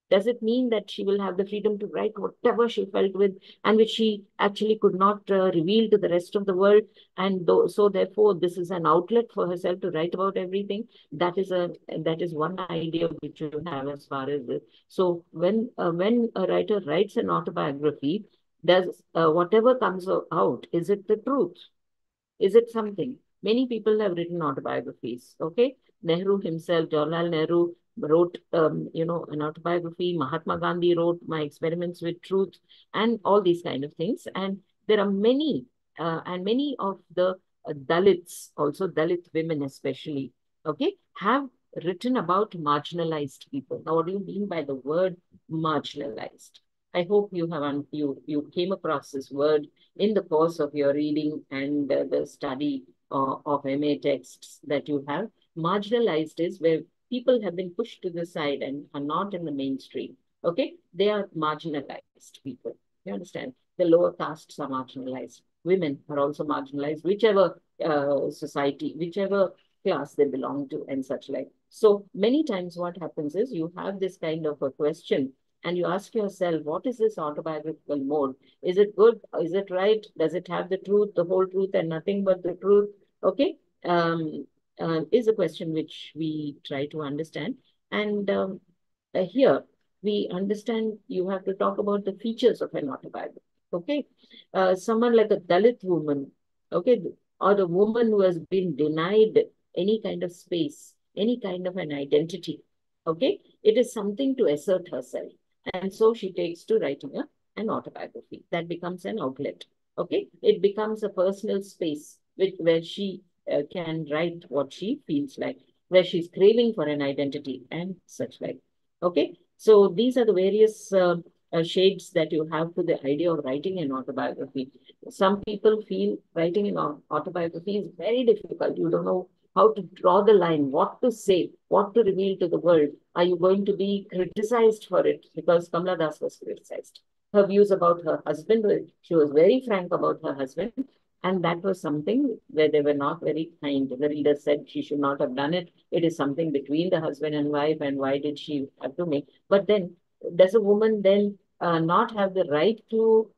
Does it mean that she will have the freedom to write whatever she felt with and which she actually could not reveal to the rest of the world? And so therefore, this is an outlet for herself to write about everything. That is one idea which you have as far as this. So when a writer writes an autobiography, does whatever comes out, is it the truth? Is it something? Many people have written autobiographies. Okay, Nehru himself, Jawaharlal Nehru wrote, an autobiography. Mahatma Gandhi wrote My Experiments with Truth, and all these kind of things. And there are many, and many of the Dalits, also Dalit women especially, okay, have written about marginalized people. Now, what do you mean by the word marginalized? I hope you have you came across this word in the course of your reading and the study of MA texts that you have. Marginalized is where people have been pushed to the side and are not in the mainstream. Okay, they are marginalized people. You understand? The lower castes are marginalized. Women are also marginalized, whichever society, whichever class they belong to, and such like. So many times, what happens is you have this kind of a question and you ask yourself, what is this autobiographical mode? Is it good? Is it right? Does it have the truth, the whole truth, and nothing but the truth? Okay. Um, is a question which we try to understand. And here we understand you have to talk about the features of an autobiography. Okay. Someone like a Dalit woman, okay, or a woman who has been denied any kind of space, any kind of an identity. Okay. It is something to assert herself. And so she takes to writing an autobiography. That becomes an outlet. Okay. It becomes a personal space where she can write what she feels like, where she's craving for an identity and such like. Okay, so these are the various shades that you have to the idea of writing an autobiography. Some people feel writing an autobiography is very difficult. You don't know how to draw the line, what to say, what to reveal to the world. Are you going to be criticized for it? Because Kamala Das was criticized. Her views about her husband, she was very frank about her husband, and that was something where they were not very kind. The reader said she should not have done it. It is something between the husband and wife, and why did she have to make? But then, does a woman then not have the right to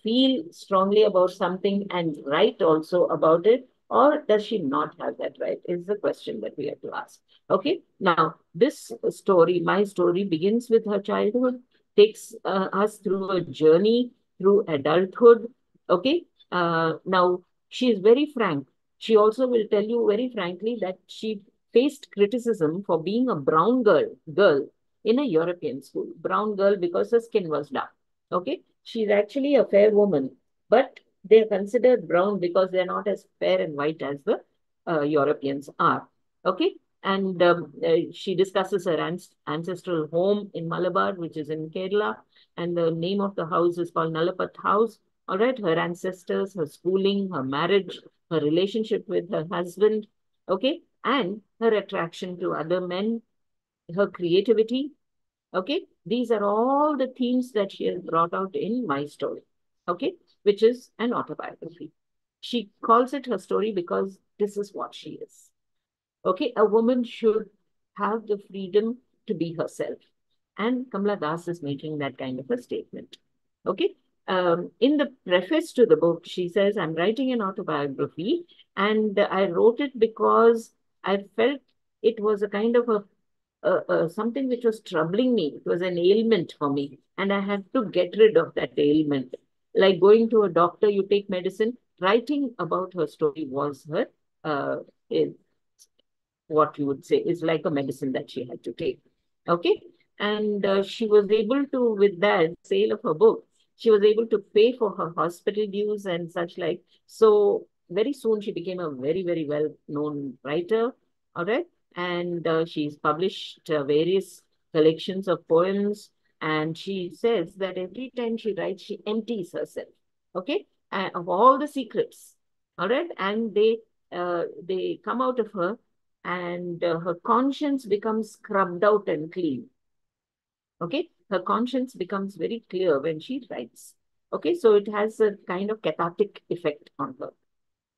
feel strongly about something and write also about it, or does she not have that right? Is the question that we have to ask. Okay, now this story, my story, begins with her childhood, takes us through a journey through adulthood. Okay, now, she is very frank. She also will tell you very frankly that she faced criticism for being a brown girl in a European school. Brown girl because her skin was dark. Okay, she's actually a fair woman, but they're considered brown because they're not as fair and white as the Europeans are. Okay, and she discusses her ancestral home in Malabar, which is in Kerala, and the name of the house is called Nalapat House. All right, her ancestors, her schooling, her marriage, her relationship with her husband, okay, and her attraction to other men, her creativity, okay. These are all the themes that she has brought out in my story, okay, which is an autobiography. She calls it her story because this is what she is. Okay, a woman should have the freedom to be herself. And Kamala Das is making that kind of a statement. Okay. In the preface to the book, she says, I'm writing an autobiography, and I wrote it because I felt it was a kind of something which was troubling me. It was an ailment for me, and I had to get rid of that ailment. Like going to a doctor, you take medicine. Writing about her story was her uh, what you would say is like a medicine that she had to take. Okay. And she was able to, with that sale of her book, she was able to pay for her hospital dues and such like. So very soon she became a very, very well known writer. All right. And she's published various collections of poems. And she says that every time she writes, she empties herself. Okay. Of all the secrets. All right. And they come out of her, and her conscience becomes scrubbed out and clean. Okay, her conscience becomes very clear when she writes. Okay, so it has a kind of cathartic effect on her.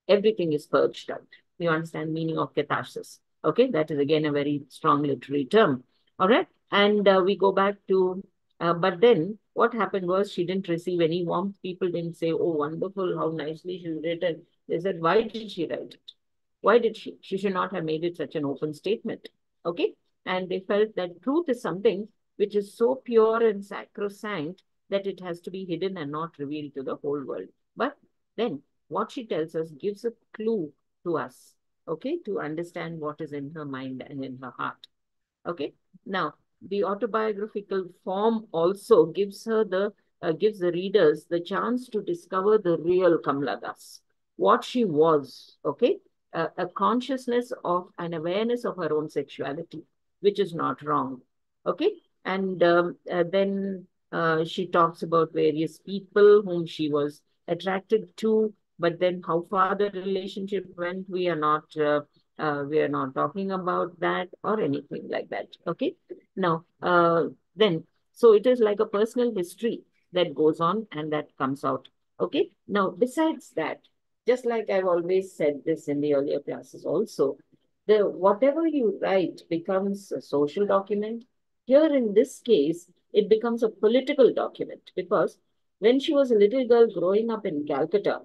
Everything is purged out. You understand meaning of catharsis. Okay, that is again a very strong literary term. All right, and we go back to, but then what happened was she didn't receive any warmth. People didn't say, "Oh, wonderful, how nicely she's written." They said, "Why did she write it? Why did she? She should not have made it such an open statement." Okay, and they felt that truth is something which is so pure and sacrosanct that it has to be hidden and not revealed to the whole world. But then what she tells us gives a clue to us, okay, to understand what is in her mind and in her heart. Okay. Now, the autobiographical form also gives the readers the chance to discover the real Kamala Das, what she was. Okay, a consciousness of an awareness of her own sexuality, which is not wrong. Okay, and then she talks about various people whom she was attracted to, but then how far the relationship went, we are not talking about that or anything like that. Okay. Now, then, so it is like a personal history that goes on and that comes out. Okay. Now, besides that, just like I've always said this in the earlier classes also, the whatever you write becomes a social document. Here in this case, it becomes a political document because when she was a little girl growing up in Calcutta,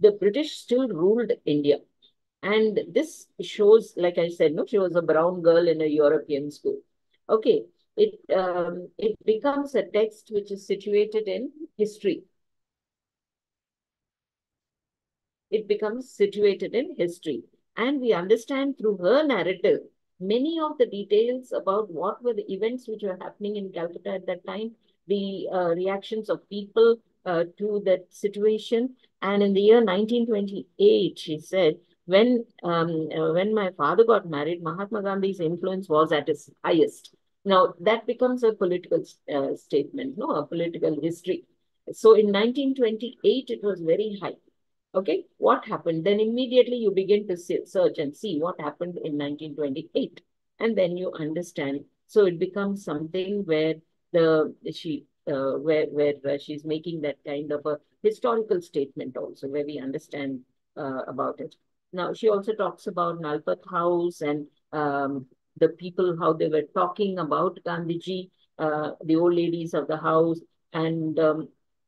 the British still ruled India. And this shows, like I said, no, she was a brown girl in a European school. Okay, it becomes a text which is situated in history. It becomes situated in history. And we understand through her narrative many of the details about what were the events which were happening in Calcutta at that time, the reactions of people to that situation. And in the year 1928, she said, when my father got married, Mahatma Gandhi's influence was at its highest. Now, that becomes a political statement, no, a political history. So in 1928, it was very high. Okay, what happened? Then immediately you begin to search and see what happened in 1928, and then you understand. So it becomes something where she's making that kind of a historical statement also, where we understand about it. Now she also talks about Nalpat House and the people how they were talking about Gandhiji, the old ladies of the house, and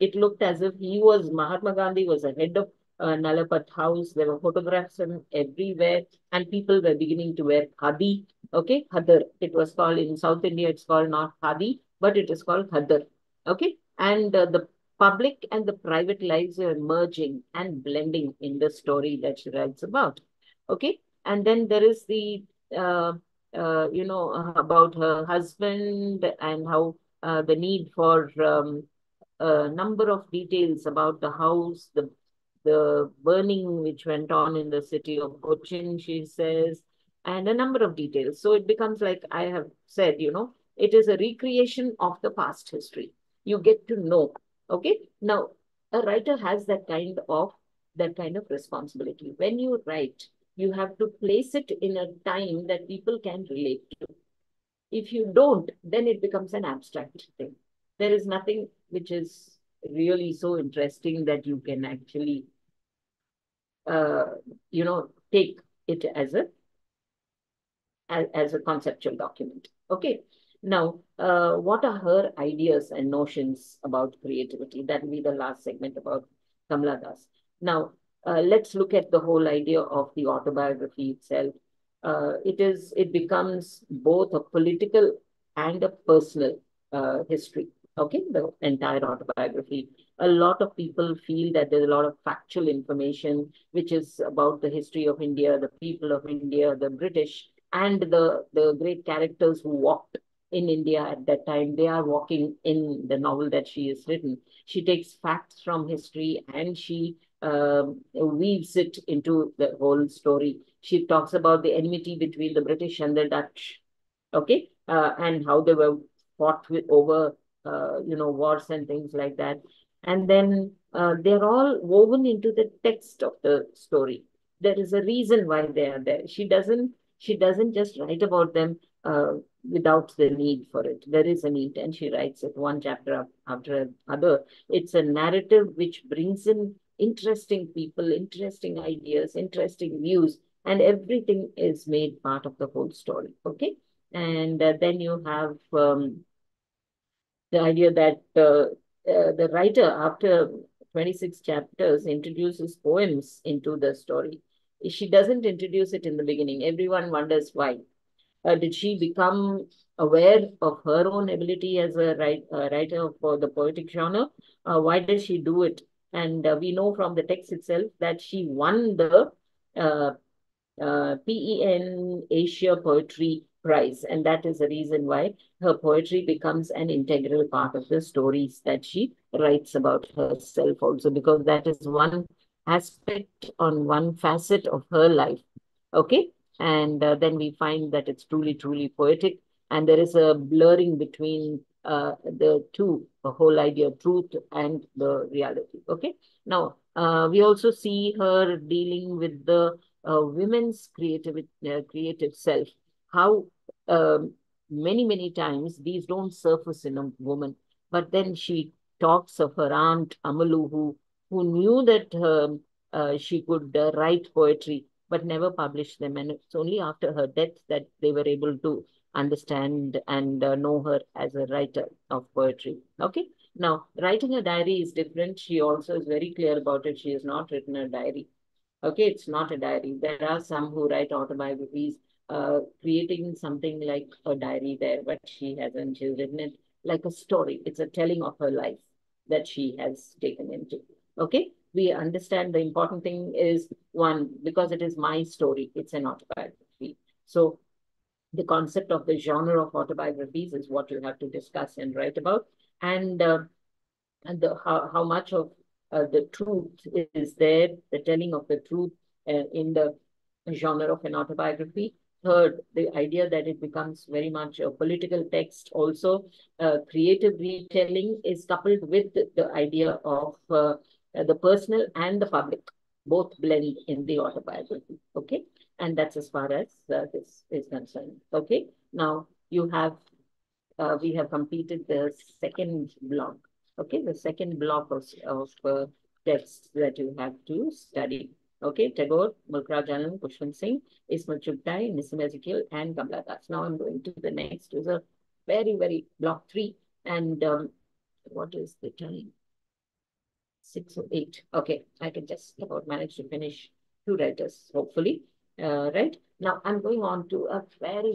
it looked as if Mahatma Gandhi was a head of Nalapat house. There were photographs everywhere, and people were beginning to wear khadi. Okay, khadar. It was called in South India. It's called not khadi, but it is called khadar. Okay, and the public and the private lives are merging and blending in the story that she writes about. Okay, and then there is the uh, about her husband and how the need for a number of details about the house, the burning which went on in the city of Cochin, she says, and a number of details. So it becomes like I have said, it is a recreation of the past history. You get to know. Okay. Now, a writer has that kind of responsibility. When you write, you have to place it in a time that people can relate to. If you don't, then it becomes an abstract thing. There is nothing which is really so interesting that you can actually uh, take it as a conceptual document. Okay. Now, what are her ideas and notions about creativity? That will be the last segment about Kamala Das. Now, let's look at the whole idea of the autobiography itself. It becomes both a political and a personal history. Okay, the entire autobiography. A lot of people feel that there's a lot of factual information which is about the history of India, the people of India, the British, and the great characters who walked in India at that time. They are walking in the novel that she has written. She takes facts from history and she weaves it into the whole story. She talks about the enmity between the British and the Dutch, okay, and how they were fought over, wars and things like that. And then they're all woven into the text of the story. There is a reason why they are there. She doesn't just write about them without the need for it. There is a need, and she writes it one chapter after another. It's a narrative which brings in interesting people, interesting ideas, interesting views, and everything is made part of the whole story. Okay. And then you have the idea that the writer, after 26 chapters, introduces poems into the story. She doesn't introduce it in the beginning. Everyone wonders why. Did she become aware of her own ability as a writer for the poetic genre? Why does she do it? And we know from the text itself that she won the uh, PEN Asia Poetry Prize. And that is the reason why her poetry becomes an integral part of the stories that she writes about herself also, because that is one aspect on one facet of her life. Okay. And then we find that it's truly, truly poetic. And there is a blurring between the two, the whole idea of truth and the reality. Okay. Now, we also see her dealing with the women's creative self, how many times these don't surface in a woman, but then she talks of her aunt Amalu, who knew that she could write poetry but never published them, and it's only after her death that they were able to understand and know her as a writer of poetry. Okay. Now, writing a diary is different. She also is very clear about it. She has not written a diary. Okay, it's not a diary. There are some who write autobiographies, creating something like a diary there, but she hasn't. She's written it like a story. It's a telling of her life that she has taken into. Okay, we understand the important thing is one, because it is my story, it's an autobiography. So the concept of the genre of autobiographies is what you have to discuss and write about. And how much of the truth is there, the telling of the truth in the genre of an autobiography. Third, the idea that it becomes very much a political text also. Creative retelling is coupled with the idea of the personal and the public, both blend in the autobiography. Okay, and that's as far as this is concerned. Okay, now you have we have completed the second block. Okay, the second block of texts that you have to study. Okay, Tagore, Mulkraj Anand, Pushpin Singh, Ismail Chugtai, Nissim Ezekiel, and Kamla Das. Now I'm going to the next. Is a very block three. And what is the time? 6 or 8. Okay, I can just about manage to finish two writers, hopefully. Right now, I'm going on to a very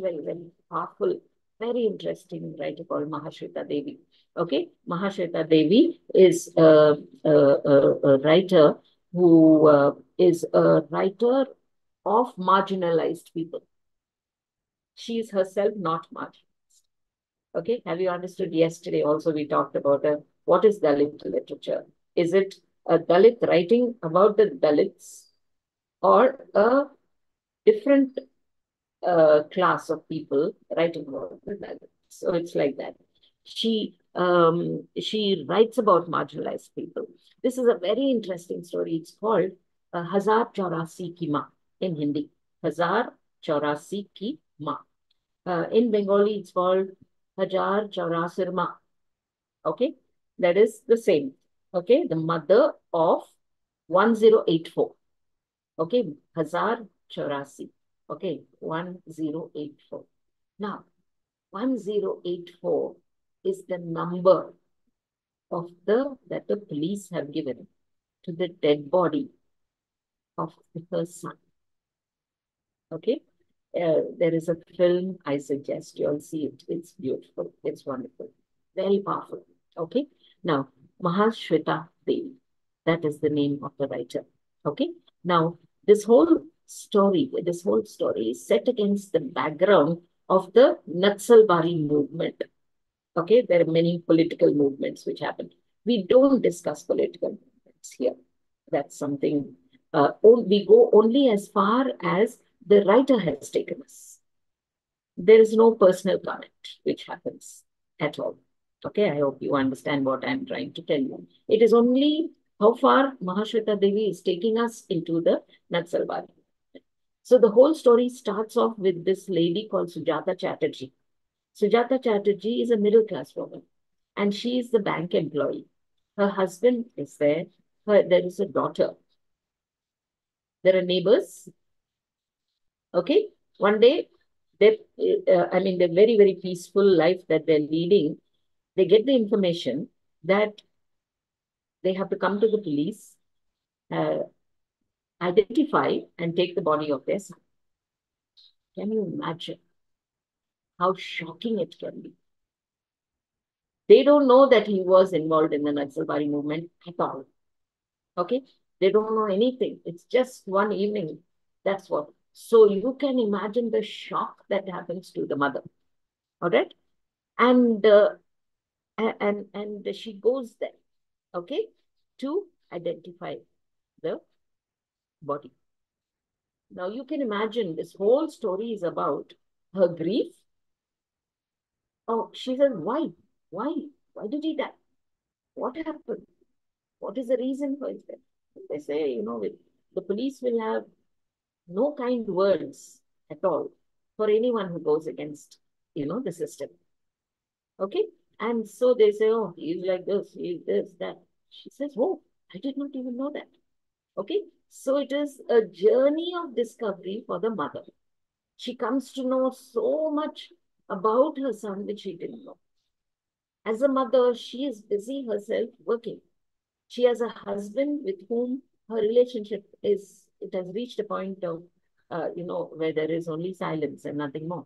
powerful, very interesting writer called Mahashweta Devi. Okay, Mahashweta Devi is a writer who is a writer of marginalized people. She is herself not marginalized. Okay, have you understood? Yesterday also we talked about what is Dalit literature? Is it a Dalit writing about the Dalits or a different class of people writing about the Dalits? So it's like that. She writes about marginalized people. This is a very interesting story. It's called Hazar Chaurasi Ki Ma in Hindi. Hazar Chaurasi Ki Ma. In Bengali, it's called Hajar Chaurasir Ma. Okay, that is the same. Okay, the mother of 1084. Okay, Hazar Chaurasi. Okay, 1084. Now, 1084 is the number of that the police have given to the dead body of her son. Okay, there is a film, I suggest you all see it. It's beautiful. It's wonderful. Very powerful. Okay. Now, Mahashweta Devi. That is the name of the writer. Okay. Now, this whole story is set against the background of the Natsalbari movement. Okay. There are many political movements which happened. We don't discuss political movements here. That's something we go only as far as the writer has taken us. There is no personal comment which happens at all. Okay, I hope you understand what I'm trying to tell you. It is only how far Mahashweta Devi is taking us into the Natsalbari. So the whole story starts off with this lady called Sujata Chatterjee. Sujata Chatterjee is a middle class woman and she is the bank employee. Her husband is there. There is a daughter. There are neighbors. Okay. One day, I mean, the very peaceful life that they're leading, they get the information that they have to come to the police, uh, identify, and take the body of their son. Can you imagine how shocking it can be? They don't know that he was involved in the Naxalbari movement at all. Okay? They don't know anything. It's just one evening. That's what. So you can imagine the shock that happens to the mother. All right? And she goes there, okay, to identify the body. Now you can imagine this whole story is about her grief. Oh, she says, why? Why? Why did he die? What happened? What is the reason for his death? They say, the police will have no kind words at all for anyone who goes against, the system. Okay? And so they say, oh, he's like this, he's this, that. She says, oh, I did not even know that. Okay? So it is a journey of discovery for the mother. She comes to know so much about her son which she didn't know. As a mother, she is busy herself working. She has a husband with whom her relationship it has reached a point of, where there is only silence and nothing more.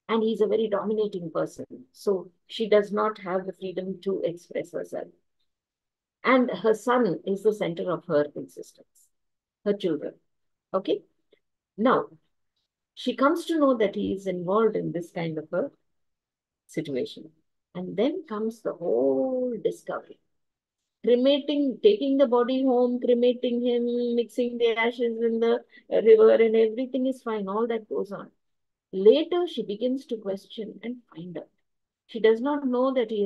And he's a very dominating person. So she does not have the freedom to express herself. And her son is the center of her existence, her children. Okay. Now, she comes to know that he is involved in this kind of a situation. And then comes the whole discovery. Cremating, taking the body home, cremating him, mixing the ashes in the river, and everything is fine. All that goes on. Later, she begins to question and find out. She does not know that he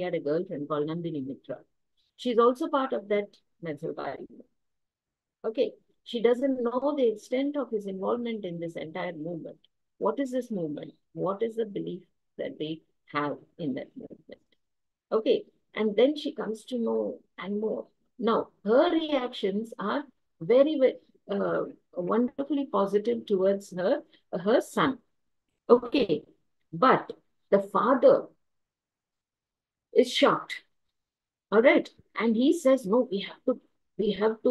had a girlfriend called Nandini Mitra. She's also part of that Naxalbari. Okay. She doesn't know the extent of his involvement in this entire movement. What is this movement? What is the belief that they have in that movement? Okay. And then she comes to know and more. Now, her reactions are very, very wonderfully positive towards her son. Okay. But the father is shocked. All right. And he says, no, we have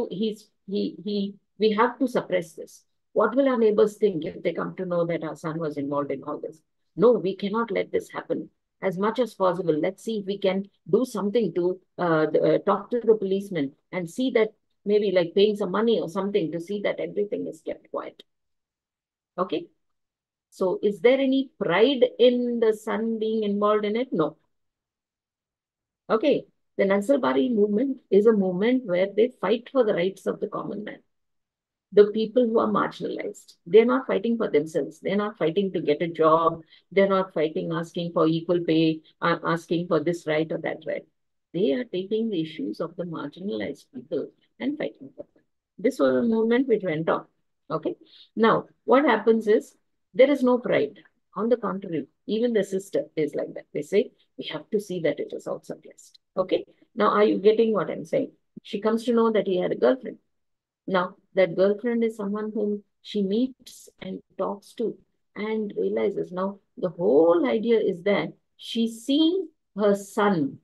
to suppress this. What will our neighbors think if they come to know that our son was involved in all this? No, we cannot let this happen. As much as possible, let's see if we can do something to talk to the policeman and see that maybe like paying some money or something to see that everything is kept quiet. Okay. So is there any pride in the son being involved in it? No. Okay. The Naxalbari movement is a movement where they fight for the rights of the common man, the people who are marginalized. They're not fighting for themselves. They're not fighting to get a job. They're not fighting asking for equal pay, asking for this right or that right. They are taking the issues of the marginalized people and fighting for them. This was a movement which went on. Okay. Now, what happens is there is no pride. On the contrary, even the sister is like that. They say, we have to see that it is also blessed. Okay. Now, are you getting what I'm saying? She comes to know that he had a girlfriend. Now, that girlfriend is someone whom she meets and talks to and realizes. Now, the whole idea is that she's seeing her son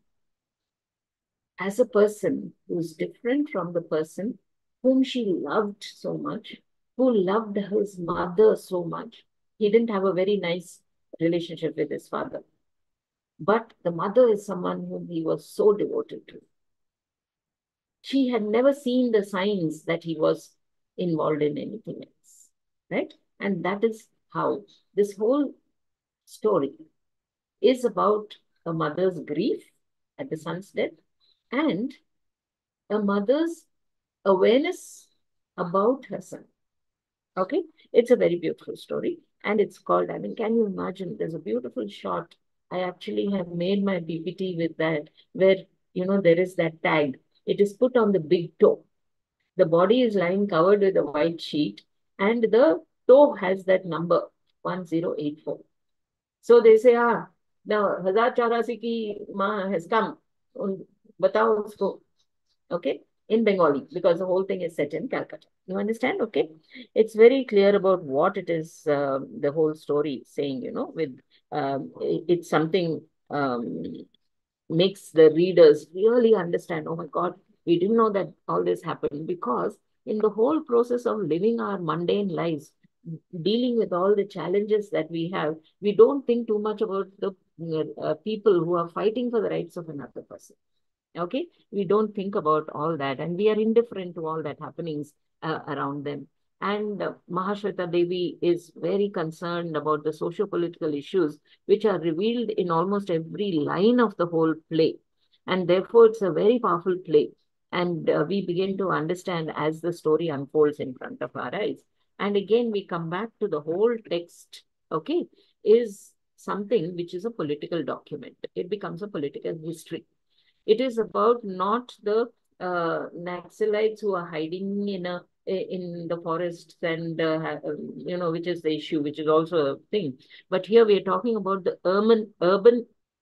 as a person who's different from the person whom she loved so much, who loved his mother so much. He didn't have a very nice relationship with his father, but the mother is someone whom he was so devoted to. She had never seen the signs that he was involved in anything else, right? And that is how this whole story is about a mother's grief at the son's death and a mother's awareness about her son. Okay, it's a very beautiful story, and it's called, I mean, can you imagine? There's a beautiful shot. I actually have made my PPT with that, where, there is that tag. It is put on the big toe. The body is lying covered with a white sheet, and the toe has that number 1084. So they say, the 1084 ki maa has come. Batao usko. Okay, in Bengali, because the whole thing is set in Calcutta. You understand? Okay, it's very clear about what it is. The whole story saying, with it's something makes the readers really understand. Oh my God, we didn't know that all this happened, because in the whole process of living our mundane lives, dealing with all the challenges that we have, we don't think too much about the people who are fighting for the rights of another person. Okay, we don't think about all that, and we are indifferent to all that happenings around them. And Mahashweta Devi is very concerned about the socio-political issues which are revealed in almost every line of the whole play, and therefore it's a very powerful play. And we begin to understand as the story unfolds in front of our eyes. And again, we come back to the whole text. Okay, is something which is a political document. It becomes a political history. It is about not the Naxalites who are hiding in the forests and which is the issue, which is also a thing. But here we are talking about the urban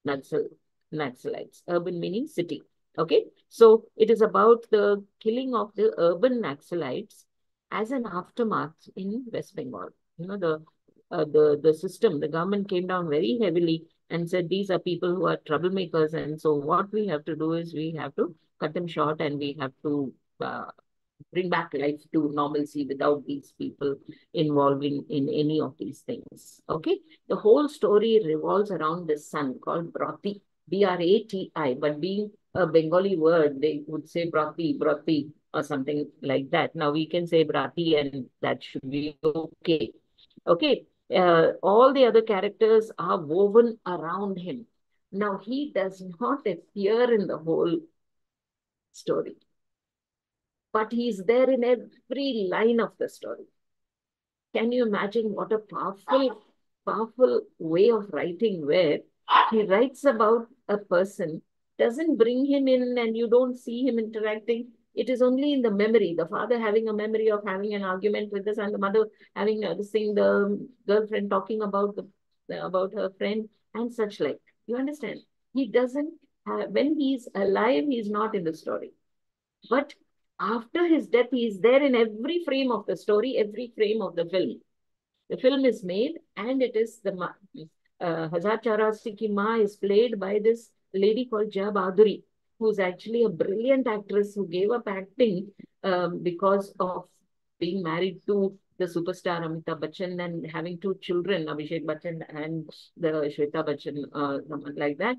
Naxalites. Urban meaning city. Okay, so it is about the killing of the urban Naxalites as an aftermath in West Bengal. The system, the government came down very heavily and said these are people who are troublemakers, and so what we have to do is we have to cut them short, and we have to bring back life to normalcy without these people involving in any of these things. Okay. The whole story revolves around this son called Brati, Brati, but being a Bengali word, they would say Brati, Brati, or something like that. Now we can say Brati, and that should be okay. Okay. All the other characters are woven around him. Now he does not appear in the whole story, but he's there in every line of the story. Can you imagine what a powerful way of writing where he writes about a person, doesn't bring him in and you don't see him interacting. It is only in the memory, the father having a memory of having an argument with the son, the mother having seeing the girlfriend talking about about her friend and such like. You understand? He doesn't have, when he's alive, he's not in the story. But after his death, he is there in every frame of the story, every frame of the film. The film is made, and it is the Hazar Chaurasi Ki Ma is played by this lady called Jaya Baduri, who's actually a brilliant actress who gave up acting because of being married to the superstar Amitabh Bachchan and having two children, Abhishek Bachchan and the Shweta Bachchan, someone like that.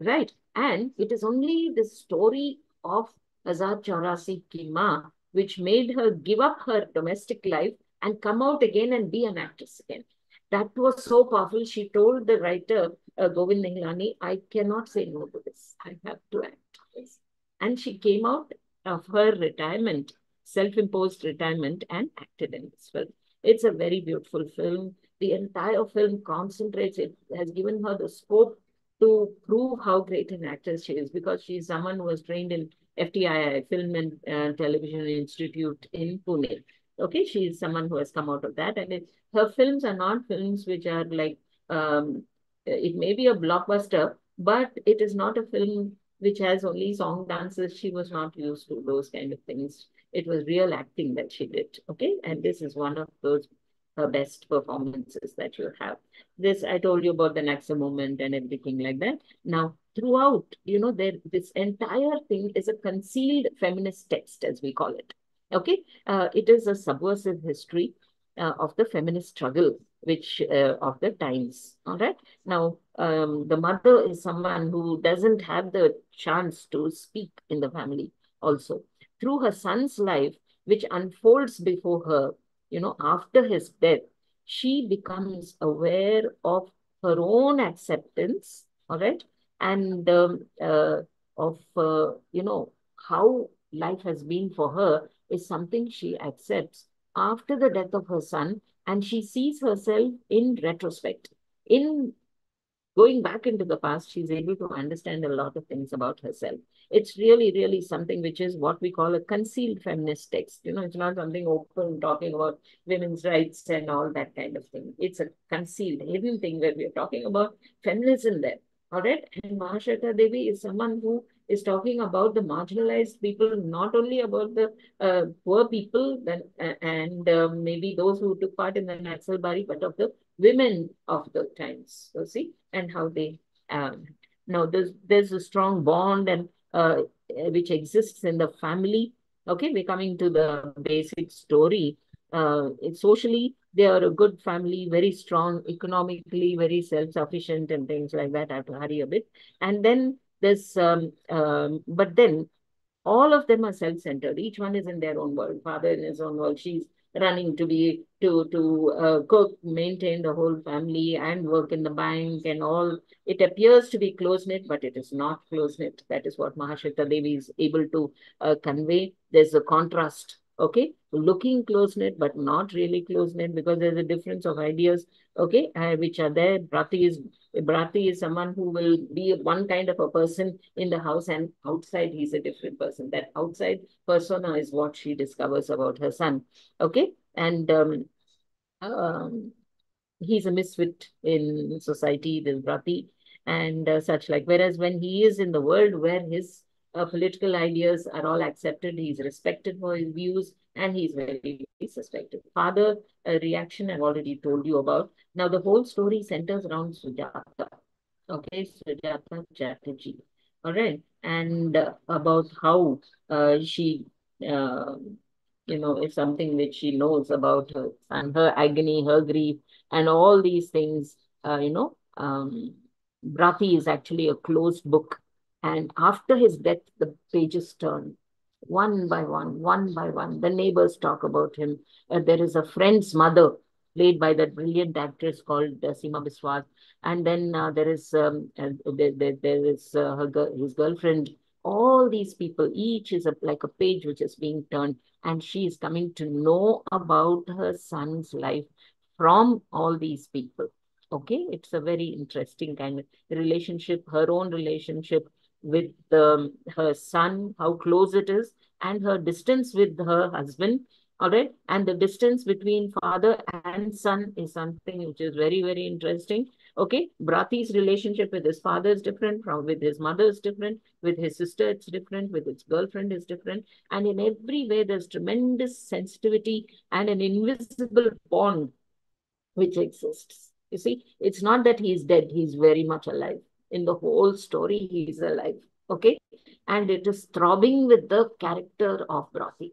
Right. And it is only the story of Azad Chaurasi Ki Ma which made her give up her domestic life and come out again and be an actress again. That was so powerful. She told the writer, Govind Nihlani, I cannot say no to this. I have to act this. And she came out of her retirement, self-imposed retirement, and acted in this film. It's a very beautiful film. The entire film concentrates, it has given her the scope to prove how great an actress she is, because she's someone who was trained in FTII, Film and Television Institute in Pune. Okay, she is someone who has come out of that, and her films are not films which are like, it may be a blockbuster, but it is not a film which has only song dances. She was not used to those kind of things. It was real acting that she did. Okay, and this is one of those best performances that you have. This, I told you about the Naxa movement and everything like that. Now, throughout, there, this entire thing is a concealed feminist text, as we call it. Okay, it is a subversive history of the feminist struggle, which of the times. All right. Now, the mother is someone who doesn't have the chance to speak in the family. Also, through her son's life, which unfolds before her, after his death, she becomes aware of her own acceptance. All right, and of how life has been for her is something she accepts after the death of her son, and she sees herself in retrospect. In going back into the past, she's able to understand a lot of things about herself. It's really, really something which is what we call a concealed feminist text. It's not something open talking about women's rights and all that kind of thing. It's a concealed, hidden thing where we're talking about feminism there. All right. And Mahashweta Devi is someone who is talking about the marginalized people, not only about the poor people and maybe those who took part in the Naxal Bari, but of the women of the times. So see, and how they now there's a strong bond and which exists in the family. Okay, we're coming to the basic story. Socially, they are a good family, very strong, economically, very self-sufficient and things like that. I have to hurry a bit. And then there's but then all of them are self-centered. Each one is in their own world. Father in his own world. She's running to be to cook, maintain the whole family, and work in the bank and all. It appears to be close knit, but it is not close knit. That is what Mahashweta Devi is able to convey. There's a contrast. Okay, looking close knit, but not really close knit, because there's a difference of ideas. Okay, which are there. Bharati is someone who will be one kind of a person in the house, and outside he's a different person. That outside persona is what she discovers about her son. Okay, and um, he's a misfit in society, this Bharati, and such like. Whereas when he is in the world where his political ideas are all accepted, he's respected for his views, and he's very, very suspected. Father reaction I've already told you about. Now the whole story centers around Sujata. Okay, Sujata Chatterjee. All right. And about how she uh, is something which she knows about her and her agony, her grief, and all these things. Brathi is actually a closed book. And after his death, the pages turn one by one, one by one. The neighbors talk about him. There is a friend's mother, played by that brilliant actress called Seema Biswas. And then there is his girlfriend. All these people, each is like a page which is being turned, and she is coming to know about her son's life from all these people. Okay, it's a very interesting kind of relationship, her own relationship with her son, how close it is, and her distance with her husband. All right, and the distance between father and son is something which is very, very interesting. Okay, Brathi's relationship with his father is different, from with his mother is different, with his sister it's different, with his girlfriend is different, and in every way there's tremendous sensitivity and an invisible bond which exists. You see, it's not that he's dead, he's very much alive. In the whole story, he's alive. Okay. And it is throbbing with the character of Brathi.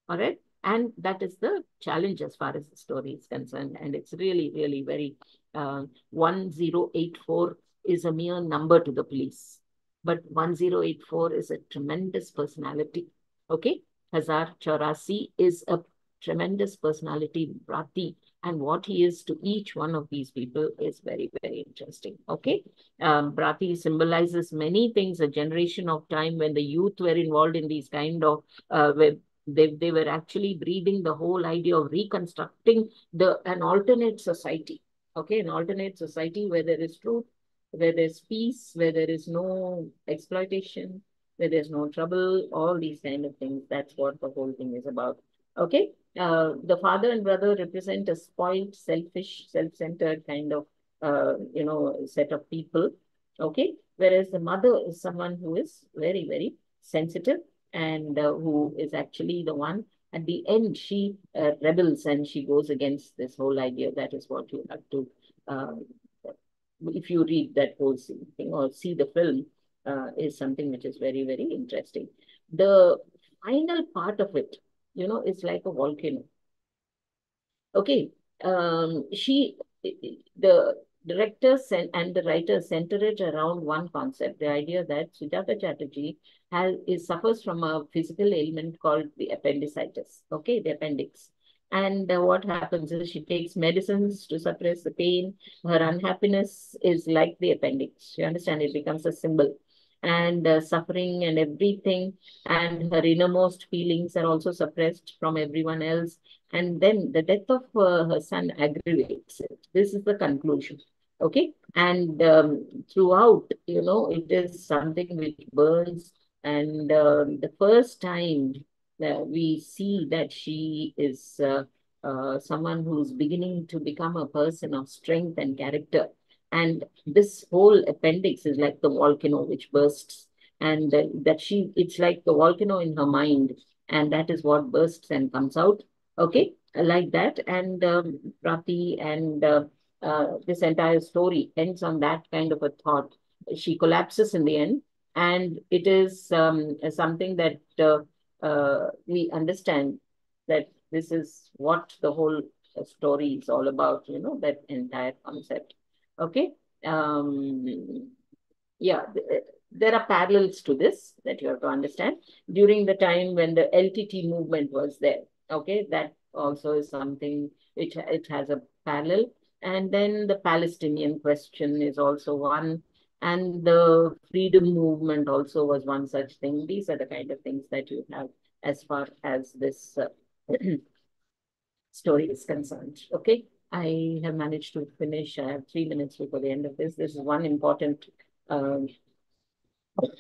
All right. And that is the challenge as far as the story is concerned. And it's really, really very 1084 is a mere number to the police. But 1084 is a tremendous personality. Okay. Hazar Chaurasi is a tremendous personality, Brathi, and what he is to each one of these people is very, very interesting. Okay. Brathi symbolizes many things, a generation of time when the youth were involved in these kind of where they were actually breathing the whole idea of reconstructing an alternate society. Okay, an alternate society where there is truth, where there's peace, where there is no exploitation, where there's no trouble, all these kind of things. That's what the whole thing is about. Okay. The father and brother represent a spoiled, selfish, self-centered kind of set of people. Okay. Whereas the mother is someone who is very, very sensitive, and who is actually the one at the end. She rebels and she goes against this whole idea. That is what you have to, uh, if you read that whole thing or see the film, is something which is very, very interesting. The final part of it, is like a volcano. Okay. The directors and the writers center it around one concept, the idea that Sujata Chatterjee suffers from a physical ailment called the appendicitis. Okay, the appendix. And what happens is she takes medicines to suppress the pain. Her unhappiness is like the appendix. You understand? It becomes a symbol. And suffering and everything, and her innermost feelings are also suppressed from everyone else, and then the death of her son aggravates it. This is the conclusion. Okay. And throughout, it is something which burns. And the first time we see that she is someone who's beginning to become a person of strength and character. And this whole appendix is like the volcano which bursts. And it's like the volcano in her mind. And that is what bursts and comes out. Okay, like that. And Prati and this entire story ends on that kind of a thought. She collapses in the end, and it is something that we understand that this is what the whole story is all about, that entire concept. Okay. Yeah, there are parallels to this that you have to understand. During the time when the LTT movement was there, okay, that also is something which it has a parallel. And then the Palestinian question is also one, and the freedom movement also was one such thing. These are the kind of things that you have as far as this story is concerned. Okay, I have managed to finish. I have 3 minutes before the end of this. This is one important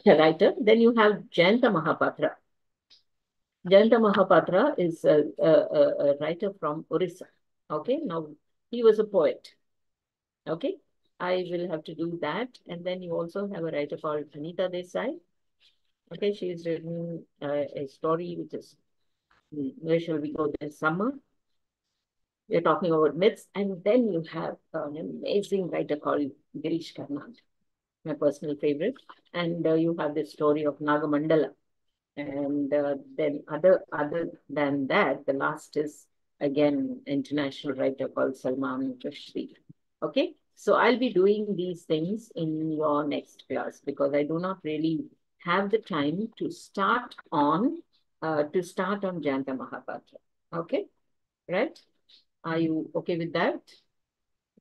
writer. Then you have Jayanta Mahapatra. Jayanta Mahapatra is a writer from Orissa. Okay, now he was a poet. Okay, I will have to do that. And then you also have a writer called Anita Desai. Okay, she has written a story which is Where Shall We Go This Summer? We're talking about myths. And then you have an amazing writer called Girish Karnad, my personal favorite. And you have the story of Nagamandala. And then other than that, the last is again international writer called Salman Rushdie. Okay, so I'll be doing these things in your next class because I do not really have the time to start on Janta Mahapatra. Okay, right? Are you okay with that?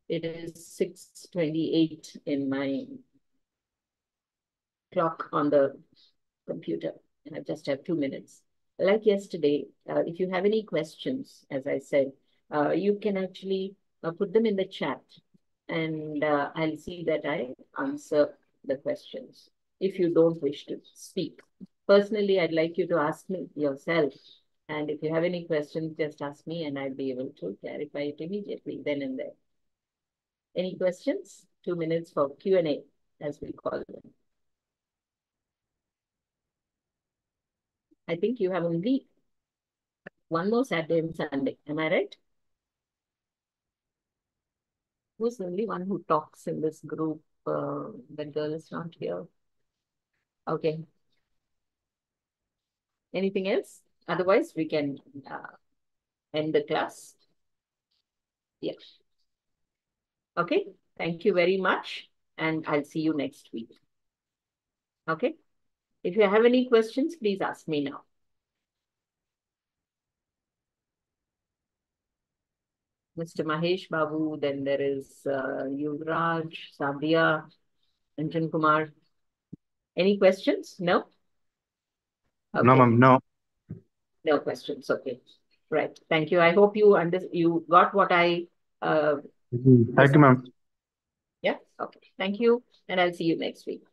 It is 6:28 in my clock on the computer, and I just have 2 minutes. Like yesterday, if you have any questions, as I said, you can actually put them in the chat, and I'll see that I answer the questions. If you don't wish to speak, personally, I'd like you to ask me yourself. And if you have any questions, just ask me, and I'll be able to clarify it immediately, then and there. Any questions? 2 minutes for Q&A, as we call it. I think you have only one more Saturday and Sunday. Am I right? Who's the only one who talks in this group? The girl is not here. Okay. Anything else? Otherwise, we can end the class. Yeah. Okay. Thank you very much. And I'll see you next week. Okay. If you have any questions, please ask me now. Mr. Mahesh Babu, then there is Yuvraj, Sabia, Anjan Kumar. Any questions? No? No, Okay. ma'am, no. No questions. Okay. Right. Thank you. I hope you got what I Thank was. you, ma'am. Yeah. Okay. Thank you. And I'll see you next week.